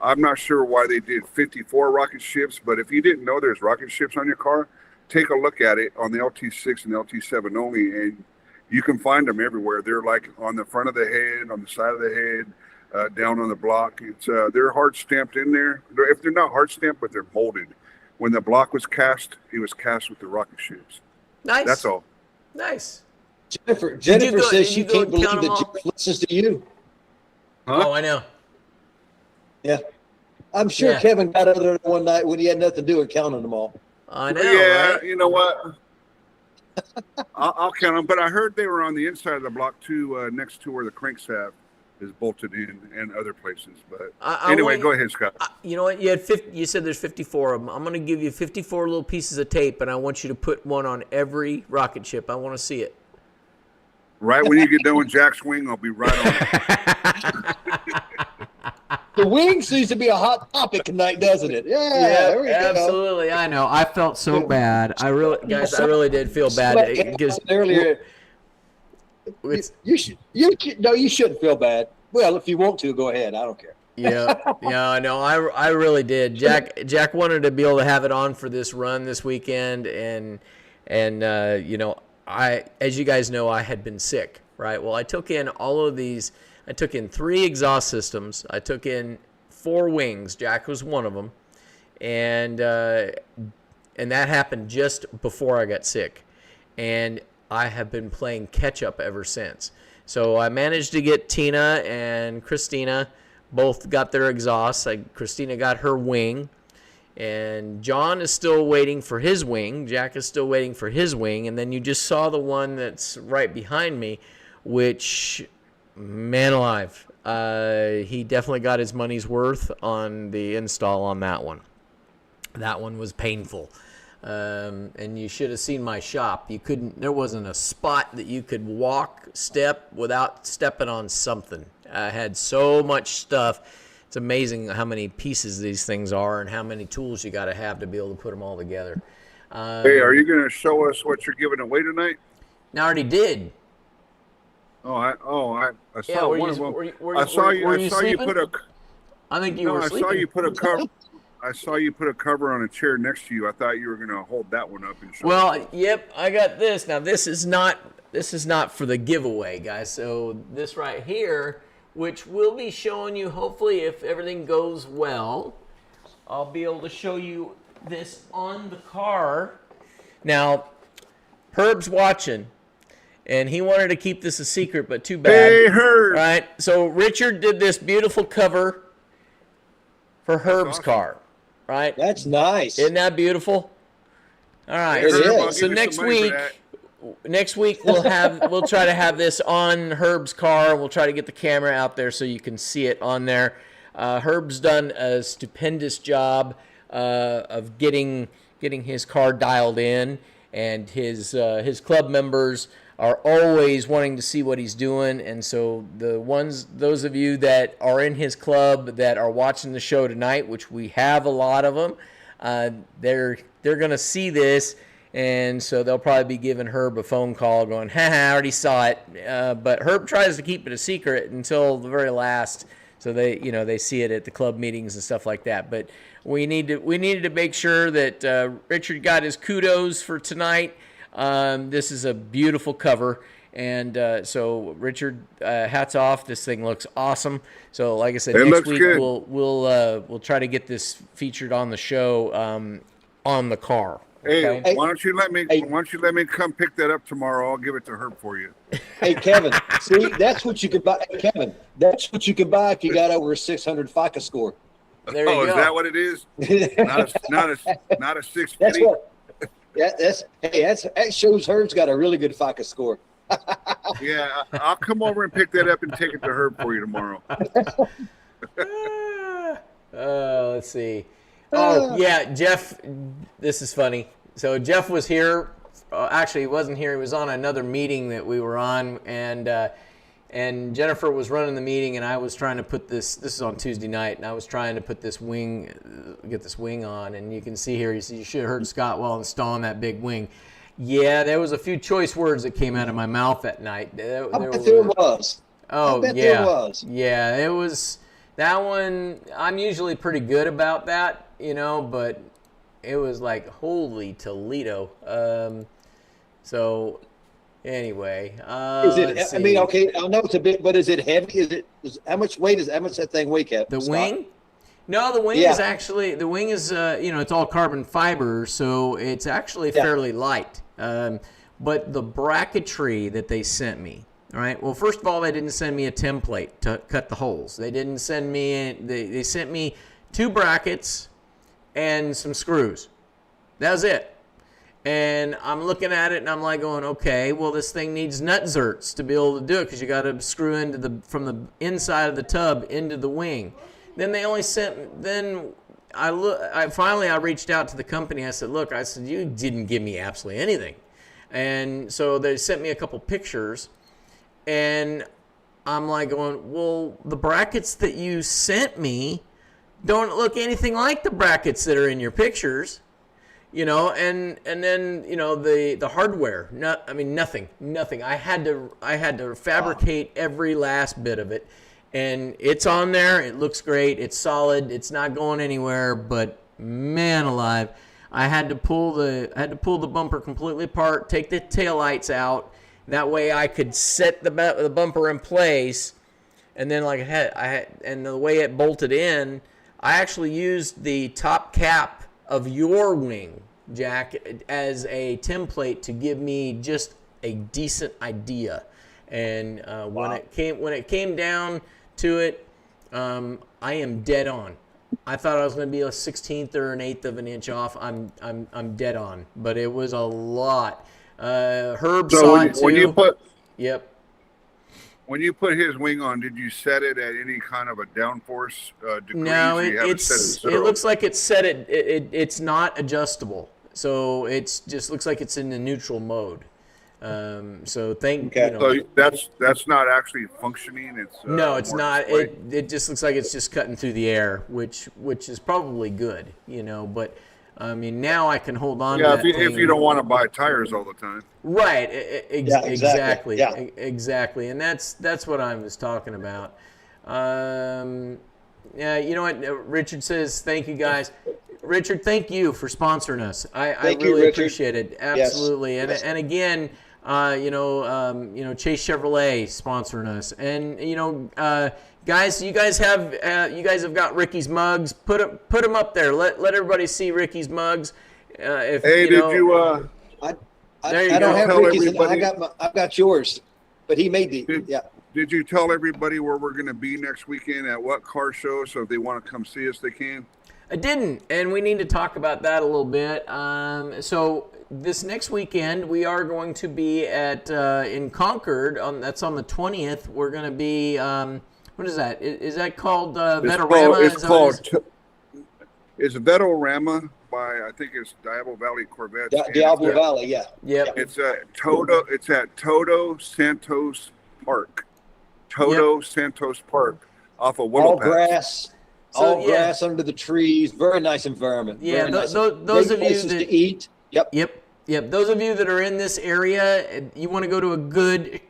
I'm not sure why they did 54 rocket ships, but if you didn't know there's rocket ships on your car, take a look at it on the LT6 and LT7 only, and you can find them everywhere. They're like on the front of the head, on the side of the head, down on the block. It's they're hard stamped in there. If they're not hard stamped, but they're molded. When the block was cast, it was cast with the rocket ships. Nice. That's all. Nice. Jennifer says she can't believe that Jeff listens to you. Huh? Oh, I know. Yeah. I'm sure Kevin got out there one night when he had nothing to do with counting them all. I know, right? You know what? I'll count them, but I heard they were on the inside of the block too, next to where the crankshaft is bolted in and other places. But anyway, go ahead, Scott. You know what? You had 50. You said there's 54 of them. I'm going to give you 54 little pieces of tape, and I want you to put one on every rocket ship. I want to see it. Right when you get done with Jack's wing, I'll be right on it. The wing seems to be a hot topic tonight, doesn't it? Yeah, there we absolutely. Go. I know. I felt so bad. I really did feel bad. Earlier, you shouldn't feel bad. Well, if you want to, go ahead. I don't care. Yeah, no, I really did. Jack wanted to be able to have it on for this run this weekend, and as you guys know, I had been sick, right? Well, I took in all of these. I took in 3 exhaust systems. I took in 4 wings. Jack was one of them, and that happened just before I got sick, and I have been playing catch up ever since. So I managed to get Tina and Christina both got their exhausts. Christina got her wing, and John is still waiting for his wing. Jack is still waiting for his wing, and then you just saw the one that's right behind me, which, man alive, he definitely got his money's worth on the install on that one. That one was painful. And you should have seen my shop. There wasn't a spot that you could step without stepping on something. I had so much stuff. It's amazing how many pieces these things are and how many tools you got to have to be able to put them all together. Hey, are you going to show us what you're giving away tonight? I already did. I saw Yeah, one of them. I saw you put a. I think you were sleeping. I saw you put a cover. I saw you put a cover on a chair next to you. I thought you were going to hold that one up and show. Well, yep, I got this. Now this is not for the giveaway, guys. So this right here, which we'll be showing you, hopefully, if everything goes well, I'll be able to show you this on the car. Now, Herb's watching, and he wanted to keep this a secret, but too bad. Hey, Herb! Right? So Richard did this beautiful cover for Herb's car, right? That's nice. Isn't that beautiful? All right. It So, is. so next week we'll try to have this on Herb's car. We'll try to get the camera out there so you can see it on there. Herb's done a stupendous job of getting his car dialed in, and his club members are always wanting to see what he's doing. And so those of you that are in his club that are watching the show tonight, which we have a lot of them, they're going to see this. And so they'll probably be giving Herb a phone call going, I already saw it. But Herb tries to keep it a secret until the very last. So they see it at the club meetings and stuff like that. But we needed to make sure that Richard got his kudos for tonight. This is a beautiful cover. And so Richard, hats off. This thing looks awesome. So like I said, next week we'll try to get this featured on the show on the car. Okay? Hey, why don't you let me come pick that up tomorrow? I'll give it to Herb for you. Hey, Kevin, see, that's what you could buy. Hey, Kevin, that's what you could buy if you got over a 600 FICO score. There you go. Is that what it is? not a 650? That's what. That shows Herb's got a really good FICO score. Yeah, I'll come over and pick that up and take it to Herb for you tomorrow. Let's see. Oh, yeah, Jeff, this is funny. So Jeff was here. Actually, he wasn't here. He was on another meeting that we were on, and Jennifer was running the meeting, and I was trying to put this is on Tuesday night, and I was trying to put get this wing on, and you can see here, you should have heard Scott while installing that big wing. Yeah, there was a few choice words that came out of my mouth that night. I bet there was. Oh, I bet yeah. there was. Yeah, it was. That one, I'm usually pretty good about that, but it was like, holy Toledo. So, anyway. Is it? I mean, okay, I know it's a bit, but is it heavy? How much that thing weigh, Cap? The wing? No, the wing is actually, it's all carbon fiber, so it's actually fairly light. But the bracketry that they sent me, all right, well, first of all, they didn't send me a template to cut the holes. They didn't send me, they sent me 2 brackets and some screws. That was it. And I'm looking at it and I'm like going, okay, well, this thing needs nut zerts to be able to do it because you got to screw from the inside of the tub into the wing. Then they only sent, I reached out to the company. I said, you didn't give me absolutely anything. And so they sent me a couple pictures, and I'm like going, well, the brackets that you sent me don't look anything like the brackets that are in your pictures, and then, the hardware, nothing. I had to fabricate every last bit of it. And it's on there. It looks great. It's solid. It's not going anywhere. But man alive, I had to pull the bumper completely apart, take the taillights out. That way I could set the bumper in place, and then like and the way it bolted in, I actually used the top cap of your wing, Jack, as a template to give me just a decent idea. And when it came down to it, I am dead on. I thought I was going to be a 16th or an 1/8 of an inch off. I'm dead on, but it was a lot. Herb saw it too. Yep. When you put his wing on, did you set it at any kind of a downforce degree? No, it looks like it's set it's not adjustable. So it just looks like it's in the neutral mode. So that's not actually functioning. It's no, it's not. It just looks like it's just cutting through the air, which is probably good, But I mean, now I can hold on. Yeah, to that if you don't want to buy tires all the time. Right. Exactly. Yeah. Exactly. And that's what I was talking about. Yeah. You know what? Richard says, "Thank you, guys." Richard, thank you for sponsoring us. I really appreciate it. Absolutely. Yes. And again, Chase Chevrolet sponsoring us, and guys, you guys have got Ricky's mugs. Put them up there. Let everybody see Ricky's mugs. I don't have Ricky's. I've got yours, but he made the Did you tell everybody where we're going to be next weekend at what car show? So if they want to come see us, they can. I didn't, and we need to talk about that a little bit. So this next weekend, we are going to be at in Concord. That's on the 20th. We're going to be. What is that? Is that called Vetorama? It's Vetorama by, I think it's Diablo Valley Corvette. Diablo Valley, yeah. Yep. It's at Toto Santos Park. Santos Park off of Willow Pass. Grass under the trees. Very nice environment. Yeah, those of you that to eat. Yep. Those of you that are in this area, you want to go to a good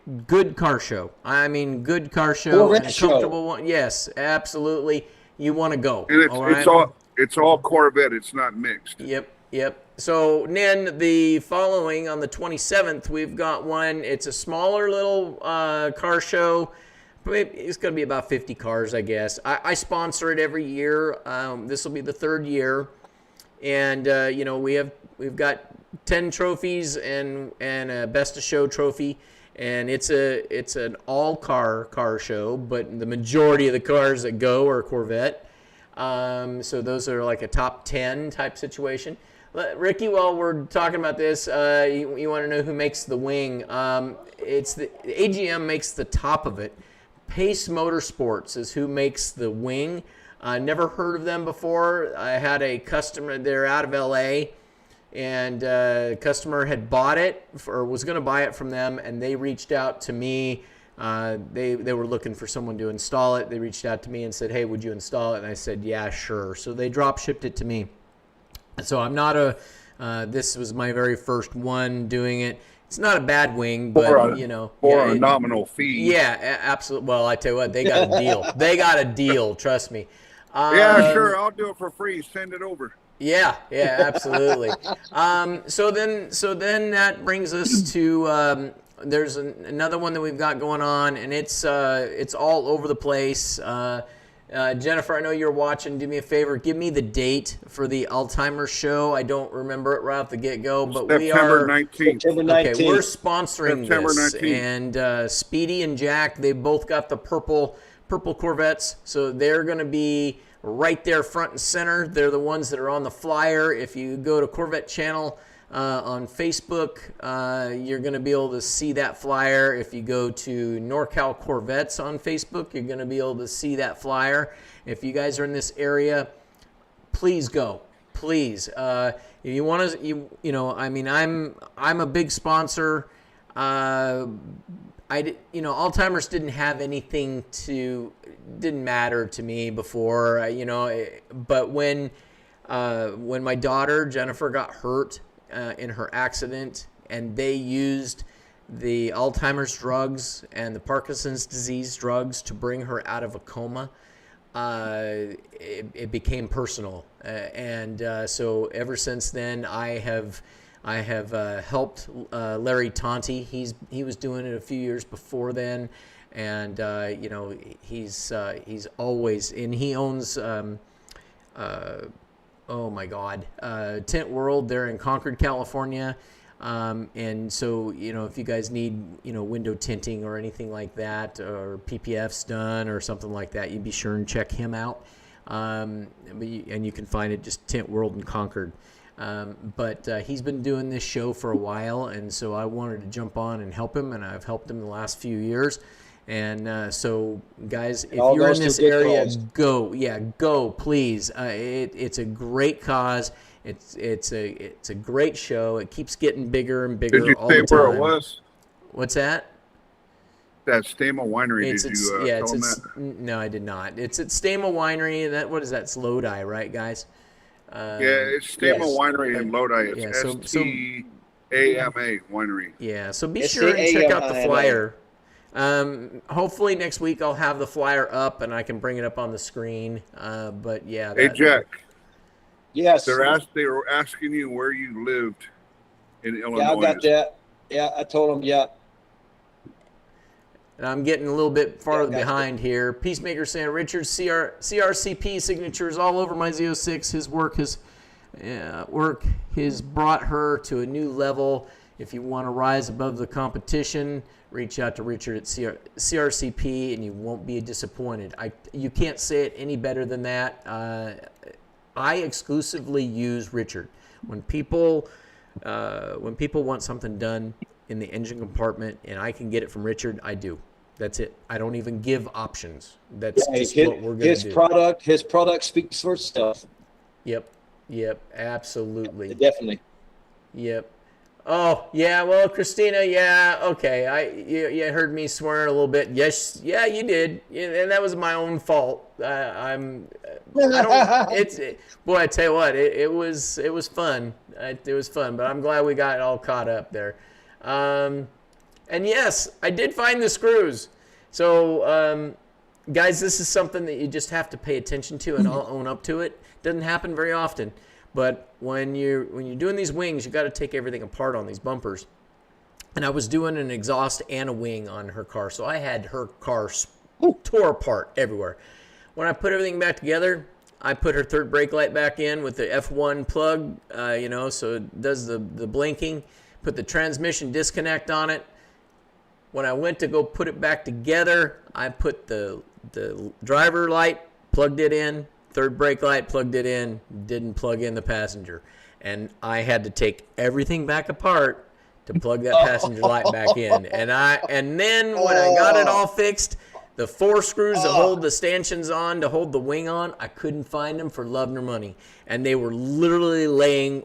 car show. I mean, good car show, and a comfortable one. Yes, absolutely. You want to go. And it's all Corvette. It's not mixed. Yep. So then the following on the 27th, we've got one. It's a smaller little car show. It's going to be about 50 cars, I guess. I sponsor it every year. This will be the 3rd year, and we've got 10 trophies and a best of show trophy, and it's an all car show, but the majority of the cars that go are Corvette. So those are like a top 10 type situation. Ricky, while we're talking about this, you want to know who makes the wing? It's the AGM makes the top of it. Pace Motorsports is who makes the wing. Never heard of them before. I had a customer, they're out of LA, and a customer had bought it or was going to buy it from them, and they reached out to me. They were looking for someone to install it. They reached out to me and said, "Hey, would you install it?" And I said, "Yeah, sure." So they drop shipped it to me. So I'm not this was my very first one doing it. It's not a bad wing, but for a nominal fee. Yeah, absolutely. Well, I tell you what, they got a deal. They got a deal. Trust me. Yeah, sure. I'll do it for free. Send it over. Yeah, absolutely. So then that brings us to there's another one that we've got going on, and it's all over the place. Jennifer, I know you're watching. Do me a favor. Give me the date for the Alzheimer's show. I don't remember it right off the get-go, but September 19th. Okay, we're sponsoring September this. 19th. And Speedy and Jack, they both got the purple Corvettes, so they're going to be right there front and center. They're the ones that are on the flyer. If you go to Corvette Channel on Facebook, you're going to be able to see that flyer. If you go to NorCal Corvettes on Facebook, you're going to be able to see that flyer. If you guys are in this area, please go. Please. If you want to, I mean, I'm a big sponsor. Alzheimer's didn't have anything didn't matter to me before, but when my daughter Jennifer got hurt in her accident, and they used the Alzheimer's drugs and the Parkinson's disease drugs to bring her out of a coma, it became personal, and so ever since then, I have helped Larry Tonti. He was doing it a few years before then, and he's always, and he owns oh my God, Tint World there in Concord, California. And so, if you guys need, window tinting or anything like that, or PPFs done or something like that, you'd be sure and check him out. And you can find it just Tint World in Concord. But he's been doing this show for a while, and so I wanted to jump on and help him, and I've helped him the last few years. And so, guys, if you're in this area, go, please. It's a great cause. It's a great show. It keeps getting bigger and bigger. Did you all say the time. where it was? What's that? That Stama Winery. Did you tell them that? No, I did not. It's at Stama Winery. What is that? It's Lodi, right, guys? Yeah, it's Stama Winery in Lodi. It's Stama Winery. Yeah, so be sure and check out the flyer. Hopefully next week I'll have the flyer up and I can bring it up on the screen. But yeah. Hey, Jack. Yes. They were asking you where you lived in Illinois. Yeah, I got that. Yeah, I told them, yeah. And I'm getting a little bit farther behind here. Peacemaker saying, Richard, CRCP signatures all over my Z06. His work has brought her to a new level. If you want to rise above the competition, reach out to Richard at CRCP, and you won't be disappointed. You can't say it any better than that. I exclusively use Richard. When people want something done in the engine compartment and I can get it from Richard, I do. That's it. I don't even give options. That's just what we're going to do. His product speaks for itself. Yep, absolutely. Definitely. Yep. Oh, yeah, well, Christina, yeah, okay. You heard me swear a little bit. Yes, yeah, you did. And that was my own fault. Boy, I tell you what, it was fun. It was fun, but I'm glad we got it all caught up there. And yes, I did find the screws. So, guys, this is something that you just have to pay attention to, and I'll own up to it. Doesn't happen very often. But when you're doing these wings, you got to take everything apart on these bumpers. And I was doing an exhaust and a wing on her car, so I had her car tore apart everywhere. When I put everything back together, I put her third brake light back in with the F1 plug, so it does the blinking. Put the transmission disconnect on it. When I went to go put it back together, I put the driver light, plugged it in. Third brake light, plugged it in, didn't plug in the passenger. And I had to take everything back apart to plug that passenger light back in. And then when I got it all fixed, the 4 screws that hold the stanchions on, to hold the wing on, I couldn't find them for love nor money. And they were literally laying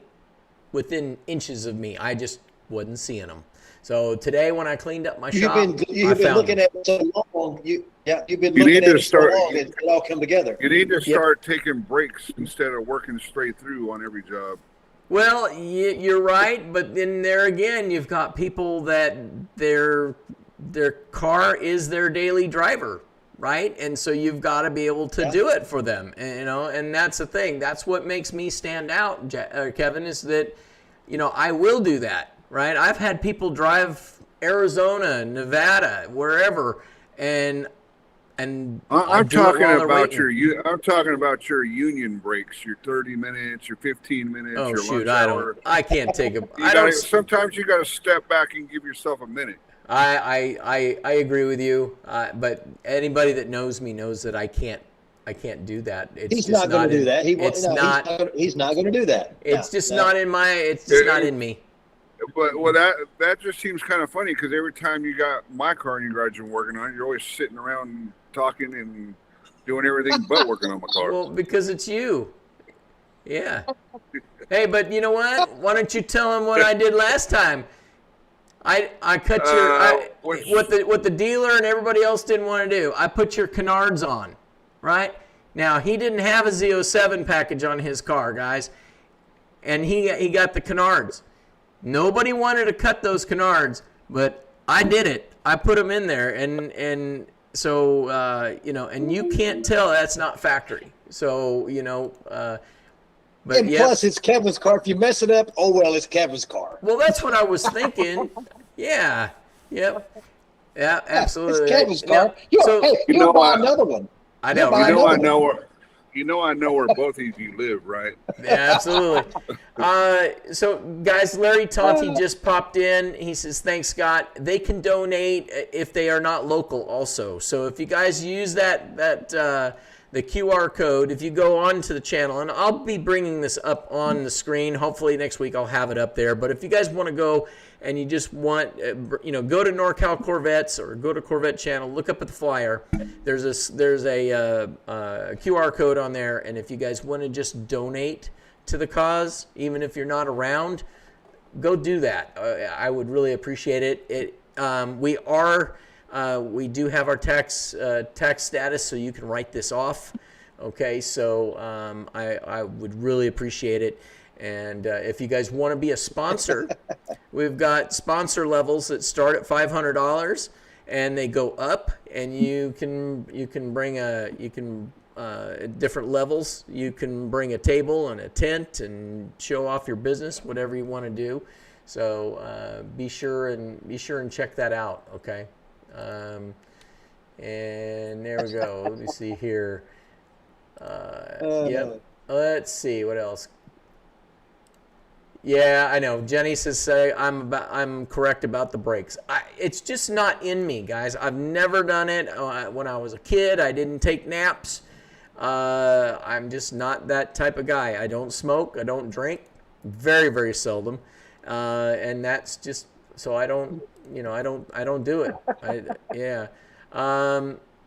within inches of me. I just wasn't seeing them. So today when I cleaned up my shop, you've been looking at it so long. You've been looking at it so long, it all come together. You need to start taking breaks instead of working straight through on every job. Well, you're right, but then there again, you've got people that their car is their daily driver, right? And so you've got to be able to do it for them, and that's the thing. That's what makes me stand out, Kevin, is that, I will do that. Right, I've had people drive Arizona, Nevada, wherever, and I'm talking about your union breaks, your 30 minutes, your 15 minutes, your lunch hour. I can't take a. Sometimes you got to step back and give yourself a minute. I agree with you, but anybody that knows me knows that I can't do that. He's not going to do that. He's not going to do that. It's just not in my. It's just not in me. But that just seems kind of funny, because every time you got my car in your garage and working on it, you're always sitting around talking and doing everything but working on my car. Well, because it's you. Yeah. Hey, but you know what? Why don't you tell him what I did last time? I cut what the dealer and everybody else didn't want to do. I put your canards on, right? Now, he didn't have a Z07 package on his car, guys, and he got the canards. Nobody wanted to cut those canards, but I did it. I put them in there, and and you can't tell that's not factory. So, but And plus, it's Kevin's car. If you mess it up, oh well, it's Kevin's car. Well, that's what I was thinking. Yeah. Yep. Yeah, absolutely. It's Kevin's car. You'll buy another one. I know. I know where both of you live, right? Yeah, absolutely. So, guys, Larry Tonti just popped in. He says, thanks, Scott. They can donate if they are not local also. So if you guys use the QR code, if you go on to the channel, and I'll be bringing this up on the screen. Hopefully next week I'll have it up there. But if you guys want to go and you just want, go to NorCal Corvettes or go to Corvette channel, look up at the flyer. There's a QR code on there, and if you guys want to just donate to the cause, even if you're not around, go do that. I would really appreciate it. We do have our tax status, so you can write this off. Okay, so I would really appreciate it. And if you guys want to be a sponsor, we've got sponsor levels that start at $500 and they go up. And you can bring different levels. You can bring a table and a tent and show off your business, whatever you want to do. So be sure and check that out. Okay. And there we go. Let me see here. Yep. Let's see what else. Yeah, I know. Jenny says I'm correct about the brakes. It's just not in me, guys. I've never done it. When I was a kid, I didn't take naps. I'm just not that type of guy. I don't smoke. I don't drink. Very, very seldom. And that's just so I don't do it.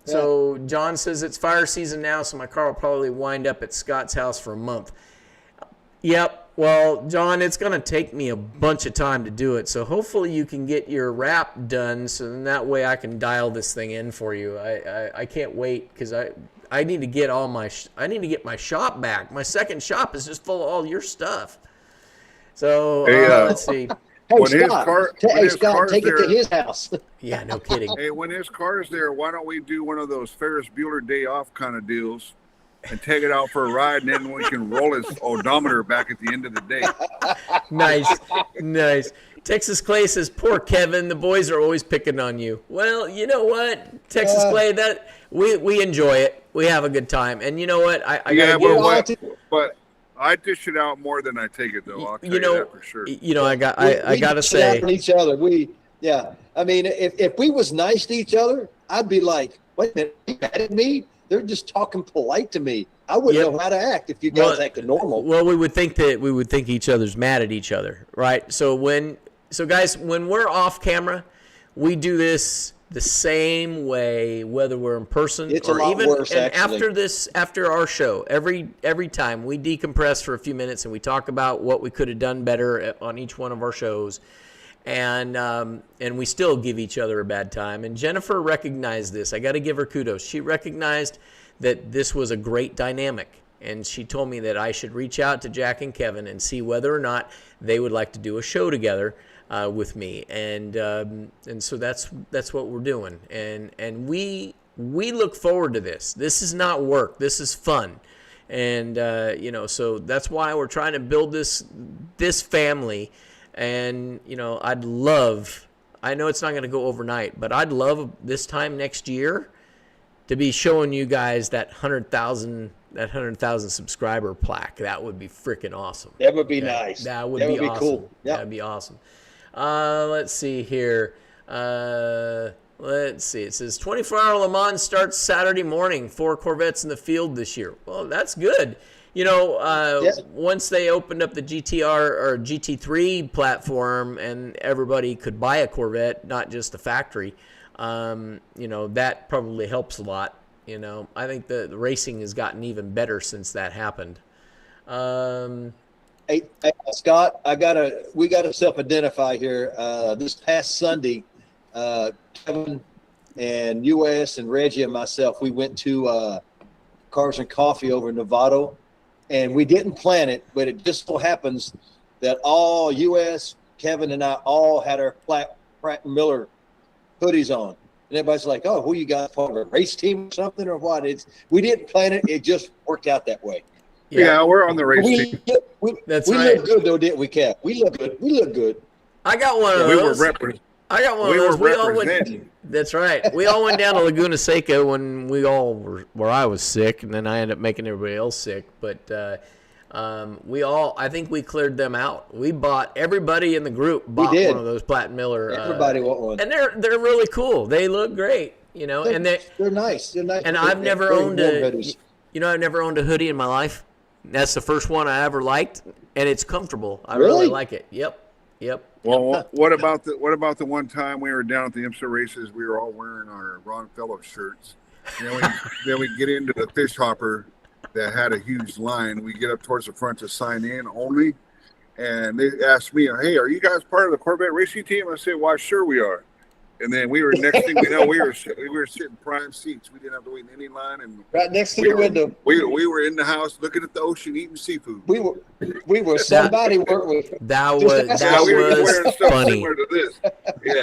So John says it's fire season now, so my car will probably wind up at Scott's house for a month. Yep. Well, John, it's going to take me a bunch of time to do it, so hopefully you can get your wrap done, so then that way I can dial this thing in for you. I can't wait because I need to get I need to get my shop back. My second shop is just full of all your stuff. So let's see. Hey, Scott, take it to his house. Yeah, no kidding. Hey, when his car's there, why don't we do one of those Ferris Bueller day off kind of deals and take it out for a ride, and then we can roll his odometer back at the end of the day. Nice. Texas Clay says, poor Kevin, the boys are always picking on you. Well, you know what, Texas Clay, that we enjoy it. We have a good time. And you know what? But I dish it out more than I take it, though. I'll tell you that for sure. I got to say. On each other. I mean, if we was nice to each other, I'd be like, wait a minute, are you mad at me? They're just talking polite to me. I wouldn't know how to act if you guys acted normal. Well, we would think each other's mad at each other, right? So guys, when we're off camera, we do this the same way, whether we're in person or even worse, after our show. Every time we decompress for a few minutes and we talk about what we could have done better on each one of our shows. And we still give each other a bad time. And Jennifer recognized this. I got to give her kudos. She recognized that this was a great dynamic. And she told me that I should reach out to Jack and Kevin and see whether or not they would like to do a show together with me. And so that's what we're doing. And we look forward to this. This is not work. This is fun. And, so that's why we're trying to build this family. And, I know it's not going to go overnight, but I'd love this time next year to be showing you guys that 100,000 subscriber plaque. That would be freaking awesome. That would be nice. That would be awesome. Cool. Yep. That'd be awesome. Let's see here. Let's see. It says 24-hour Le Mans starts Saturday morning. 4 Corvettes in the field this year. Well, that's good. Once they opened up the GTR or GT3 platform and everybody could buy a Corvette, not just the factory, that probably helps a lot. I think the racing has gotten even better since that happened. Hey, Scott, we gotta self-identify here. This past Sunday, Kevin and US and Reggie and myself, we went to Cars and Coffee over in Novato. And we didn't plan it, but it just so happens that all US, Kevin and I all had our Pratt & Miller hoodies on. And everybody's like, "Oh, who you got? Part of a race team or something, or what?" We didn't plan it; it just worked out that way. Yeah, we're on the race team. We That's we right. look good though, didn't we, Cap? We look good. We look good. I got one of We were those. representing. I got one We of were those. We all went. representing. That's right. We all went down to Laguna Seca when we all were, where I was sick, and then I ended up making everybody else sick. But I think we cleared them out. Everybody in the group bought one of those Platt Miller. Everybody want one, and they're really cool. They look great, you know, and they're nice. They're nice. And I've never owned I've never owned a hoodie in my life. That's the first one I ever liked, and it's comfortable. I really like it. Yep. Well, what about the one time we were down at the IMSA races? We were all wearing our Ron Fellows shirts. Then we get into the fish hopper that had a huge line. We get up towards the front to sign in only, and they asked me, "Hey, are you guys part of the Corvette racing team?" I said, "Why, sure we are." And then we were next thing we know, we were sitting prime seats. We didn't have to wait in any line, and right next to the window. We were in the house looking at the ocean, eating seafood. We were somebody, weren't we? That was funny. To this.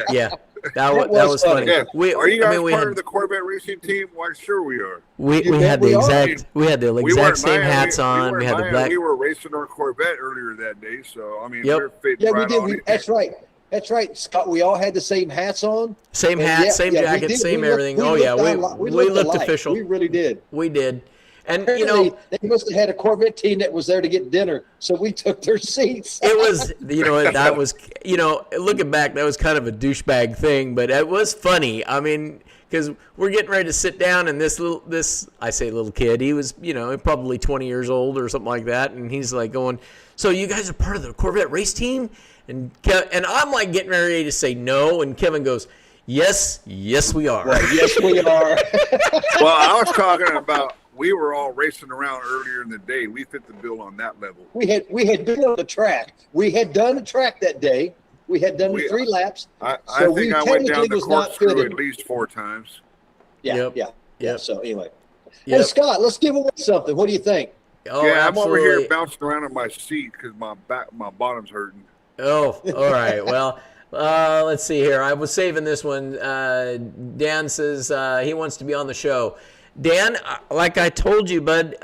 Yeah. That was funny. Yeah. Are you guys we part had, of the Corvette racing team? Why, sure we are. We had the exact same hats on. We had the black. We were racing our Corvette earlier that day, so I mean, Yep. we did. That's right, Scott. We all had the same hats on. Same hat, same jacket, same everything. We looked official. We really did. We did. And apparently, they must have had a Corvette team that was there to get dinner, so we took their seats. It was, that was, looking back, that was kind of a douchebag thing, but it was funny. I mean, because we're getting ready to sit down, and I say little kid, he was, probably 20 years old or something like that, and he's like going, "So you guys are part of the Corvette race team?" And I'm like getting ready to say no, and Kevin goes, yes, we are. Well, yes, we are. Well, I was talking about, we were all racing around earlier in the day. We fit the bill on that level. We had been on the track. We had done the track that day. We had done the 3 laps. I think I went down the corkscrew at least 4 times. Yeah. So anyway, Yep. Hey Scott, let's give away something. What do you think? Oh, yeah, absolutely. I'm over here bouncing around in my seat because my bottom's hurting. Oh, all right. Well, let's see here. I was saving this one. Dan says he wants to be on the show. Dan, like I told you, bud,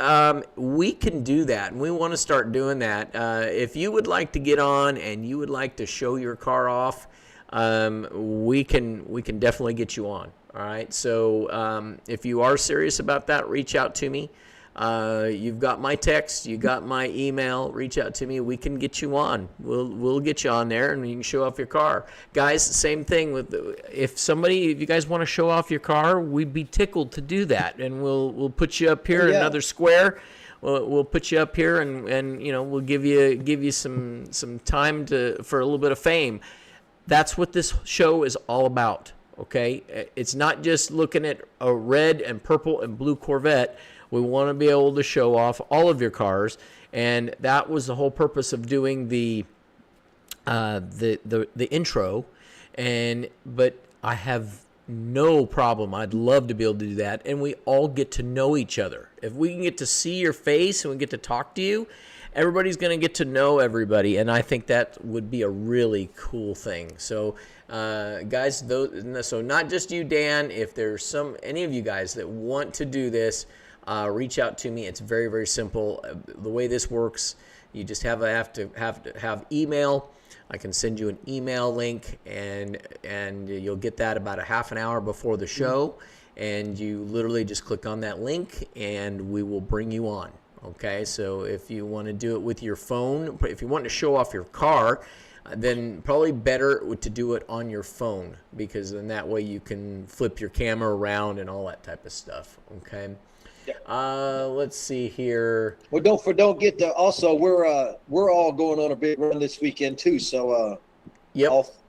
we can do that, and we want to start doing that. If you would like to get on and you would like to show your car off, we can definitely get you on. All right. So if you are serious about that, reach out to me. You've got my text, you got my email, reach out to me. We can get you on. We'll get you on there, and you can show off your car. Guys, same thing with if you guys want to show off your car, we'd be tickled to do that. And we'll put you up here in another square. We'll put you up here and we'll give you some time for a little bit of fame. That's what this show is all about. Okay? It's not just looking at a red and purple and blue Corvette. We want to be able to show off all of your cars, and that was the whole purpose of doing the intro. But I have no problem. I'd love to be able to do that, and we all get to know each other. If we can get to see your face and we get to talk to you, everybody's going to get to know everybody, and I think that would be a really cool thing. So, guys, so not just you, Dan. If there's any of you guys that want to do this. Reach out to me. It's very, very simple. The way this works, you just have to have email. I can send you an email link, and you'll get that about a half an hour before the show. And you literally just click on that link, and we will bring you on. Okay. So if you want to do it with your phone, if you want to show off your car, then probably better to do it on your phone, because then that way you can flip your camera around and all that type of stuff. Okay. Let's see here. Well, don't forget to also we're all going on a big run this weekend too. So a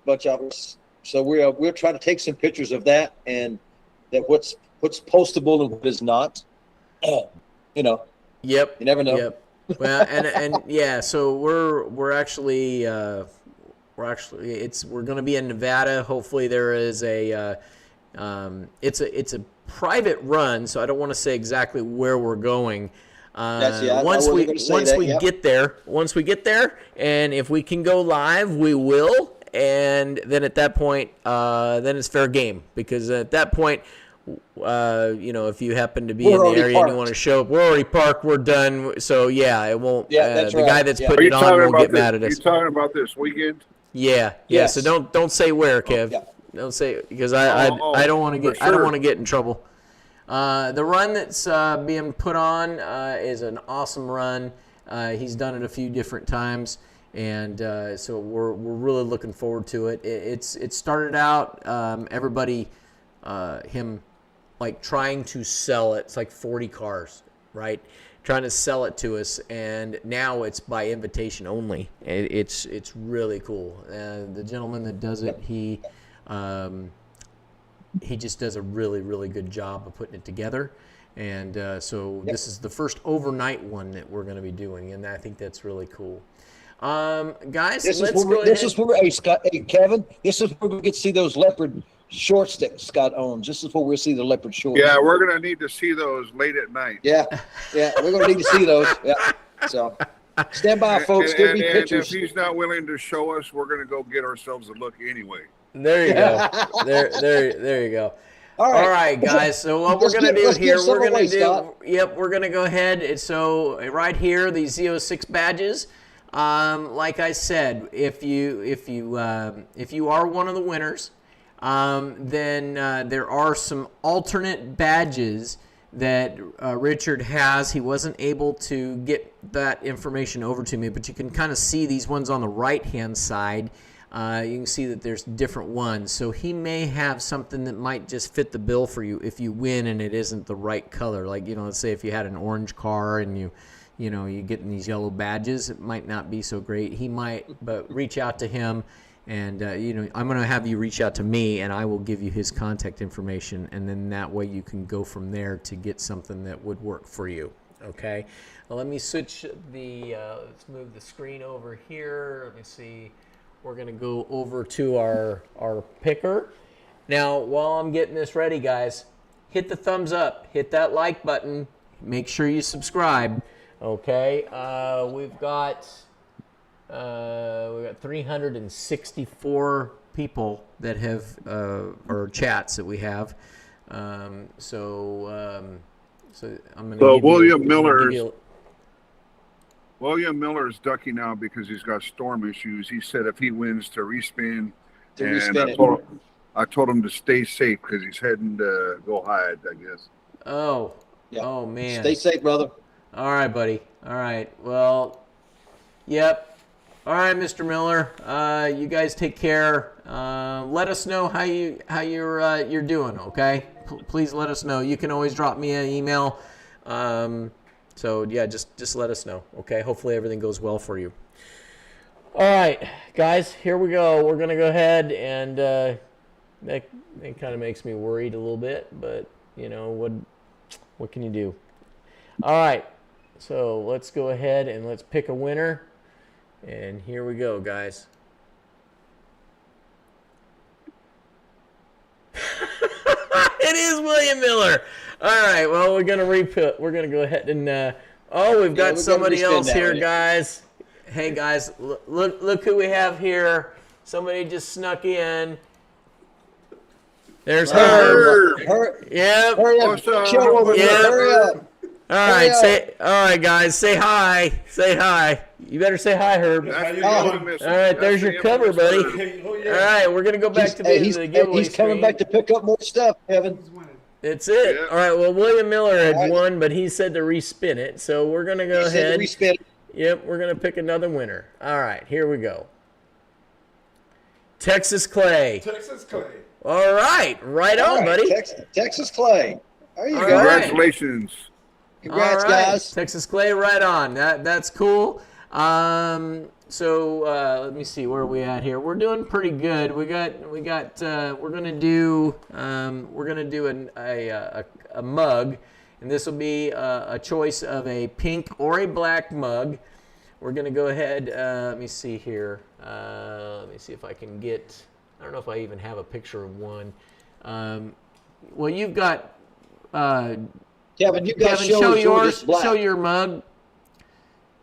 bunch of us. So we'll try to take some pictures of that and that what's postable and what is not. Yep. You never know. Yep. Well, and yeah. So we're actually we're going to be in Nevada. Hopefully there is it's a private run, so I don't want to say exactly where we're going. Once we get there, and if we can go live, we will. and then at that point, then it's fair game, because at that point, if you happen to be in the area and you want to show up, we're already parked, we're done. So yeah, it won't. Yeah, that's the right. guy that's Yeah. putting it on will get this, mad at us. You talking about this weekend? Yeah. Yes. So don't say where, Kev. Yeah. Don't say, because I don't want to get sure. I don't want to get in trouble. The run that's being put on is an awesome run. He's done it a few different times, and so we're really looking forward to it. It started out everybody him like trying to sell it. It's like 40 cars, right? Trying to sell it to us, and now it's by invitation only. It's really cool. The gentleman that does it, he just does a really, really good job of putting it together. And so this is the first overnight one that we're going to be doing, and I think that's really cool. Guys, This let's is go where, ahead. this is where, hey, Scott, hey, Kevin, this is where we get to see those leopard shorts that Scott owns. This is where we'll see the leopard shorts. Yeah, we're gonna need to see those late at night. Yeah, we're going to need to see those. Yeah, so stand by, folks. Give me And pictures. if he's not willing to show us, we're gonna go get ourselves a look anyway. There you go. There you go. All All right, guys. So what we're going to do here, we're going to do. Scott. Yep, we're going to go ahead. And so right here, these Z06 badges. Like I said, if you are one of the winners, then there are some alternate badges that Richard has. He wasn't able to get that information over to me, but you can kind of see these ones on the right-hand side. You can see that there's different ones. So he may have something that might just fit the bill for you if you win and it isn't the right color. Like, let's say if you had an orange car and you get in these yellow badges, it might not be so great. He might, but reach out to him. And, I'm going to have you reach out to me, and I will give you his contact information. And then that way you can go from there to get something that would work for you. Okay? Well, let me switch let's move the screen over here. Let me see. We're going to go over to our picker. Now, while I'm getting this ready, guys, hit the thumbs up. Hit that like button. Make sure you subscribe. Okay? We've got 364 people that have, or chats that we have. So I'm going to So give William Miller's ducking now because he's got storm issues. He said if he wins to respin, I told him to stay safe because he's heading to go hide, I guess. Oh, Yeah. oh man. Stay safe, brother. All right, buddy. All right. Well, yep. All right, Mr. Miller. You guys take care. Let us know how you're doing. Okay. Please let us know. You can always drop me an email. So yeah, just let us know. Okay. Hopefully everything goes well for you. All right, guys. Here we go. We're gonna go ahead and that kind of makes me worried a little bit, but what can you do? All right. So let's go ahead and let's pick a winner. And here we go, guys. It is William Miller. All right. Well, we're gonna We're gonna go ahead and. We've got somebody else here, guys. Hey, guys, look who we have here. Somebody just snuck in. There's Herb. Yep. Hurry up. Show over here. Hurry up. All right, guys, say hi. Say hi. You better say hi, Herb. That's All right, there's your cover, buddy. All right, we're gonna go back to the giveaway He's coming screen. back to pick up more stuff, Kevin. That's it. Yeah. All right. Well, William Miller had right. won, but he said to respin it. So we're gonna go ahead. Respin. Yep, we're gonna pick another winner. All right, here we go. Texas Clay. Texas Clay. All right, right on, buddy. Texas Clay. There you All go. right. Congratulations. Congrats, All right, guys. Texas Clay, right on. That's cool. So let me see, where are we at here? We're doing pretty good. We're gonna do a mug, and this will be a choice of a pink or a black mug. We're gonna go ahead. Let me see here. Let me see if I can get. I don't know if I even have a picture of one. Well, you've got. Kevin, you got Kevin, to show yours. yours. Show your mug.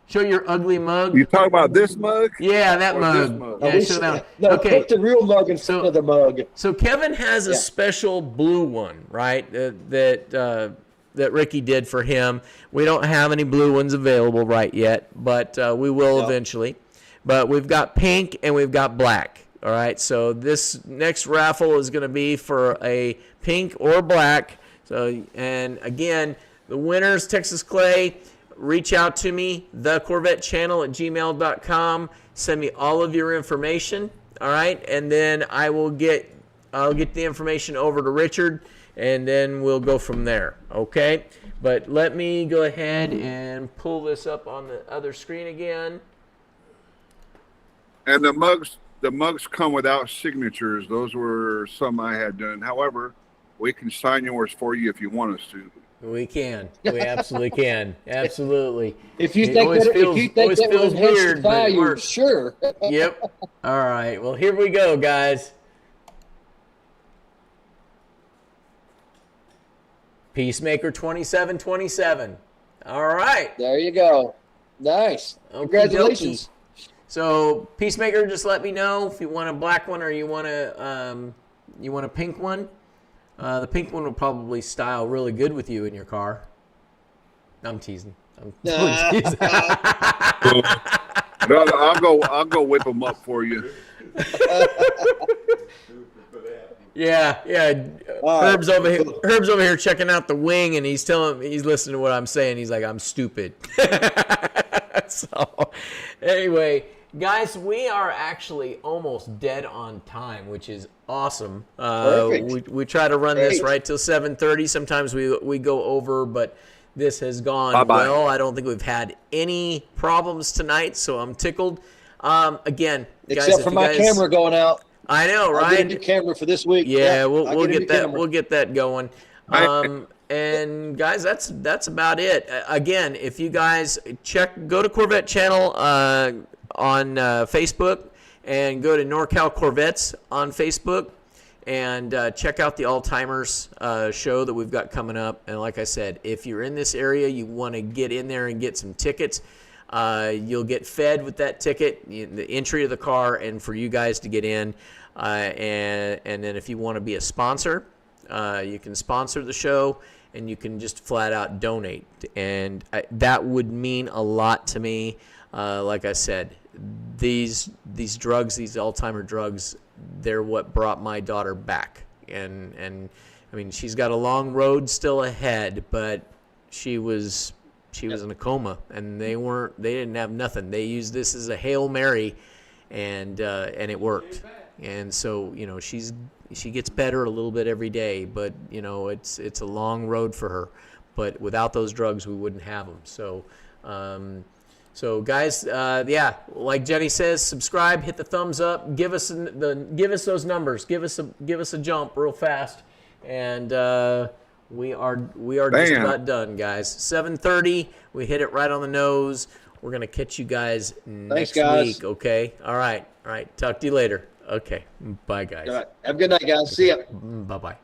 Show your ugly mug. You talk about this mug? Yeah, that Or mug. this mug? Yeah, show that one. No, Okay. put the real mug in front of the mug. So Kevin has a special blue one, right? That Ricky did for him. We don't have any blue ones available right yet, but we will eventually. But we've got pink and we've got black. All right. So this next raffle is going to be for a pink or black. So, and again, the winners, Texas Clay, reach out to me, thecorvettechannel@gmail.com. Send me all of your information. All right. And then I'll get the information over to Richard, and then we'll go from there. Okay. But let me go ahead and pull this up on the other screen again. And the mugs come without signatures. Those were some I had done. However, we can sign yours for you if you want us to. We can. We absolutely can. Absolutely. If you think that would enhance the value, sure. Yep. All right. Well, here we go, guys. Peacemaker 2727. All right. There you go. Nice. Congratulations. So Peacemaker, just let me know if you want a black one or you want a pink one. The pink one will probably style really good with you in your car. I'm teasing. I'm totally teasing. No, I'll go whip them up for you. Yeah. Herb's over here checking out the wing, and he's listening to what I'm saying. He's like, I'm stupid. So, anyway, guys, we are actually almost dead on time, which is awesome. We try to run this right till 7:30. Sometimes we go over, but this has gone well. I don't think we've had any problems tonight, so I'm tickled. Again, guys, except for my camera going out. I know, right? I'll get a new camera for this week. Yeah, we'll get that. We'll get that going. And guys, that's about it. Again, if you guys go to Corvette Channel on Facebook, and go to NorCal Corvettes on Facebook, and check out the All-Timers show that we've got coming up. And like I said, if you're in this area, you want to get in there and get some tickets. You'll get fed with that ticket, the entry to the car, and for you guys to get in. And then if you want to be a sponsor, you can sponsor the show, and you can just flat out donate. And that would mean a lot to me. Like I said, these drugs, these Alzheimer drugs, they're what brought my daughter back. And I mean, she's got a long road still ahead, but she was in a coma, and they didn't have nothing. They used this as a Hail Mary, and it worked. And so, she gets better a little bit every day, but it's a long road for her. But without those drugs, we wouldn't have them. So guys, like Jenny says, subscribe, hit the thumbs up, give us those numbers, give us a jump real fast, and we are just about done, guys. 7:30, we hit it right on the nose. We're gonna catch you guys next week. Okay, all right. Talk to you later. Okay, bye, guys. All right. Have a good night, guys. See ya. Bye-bye.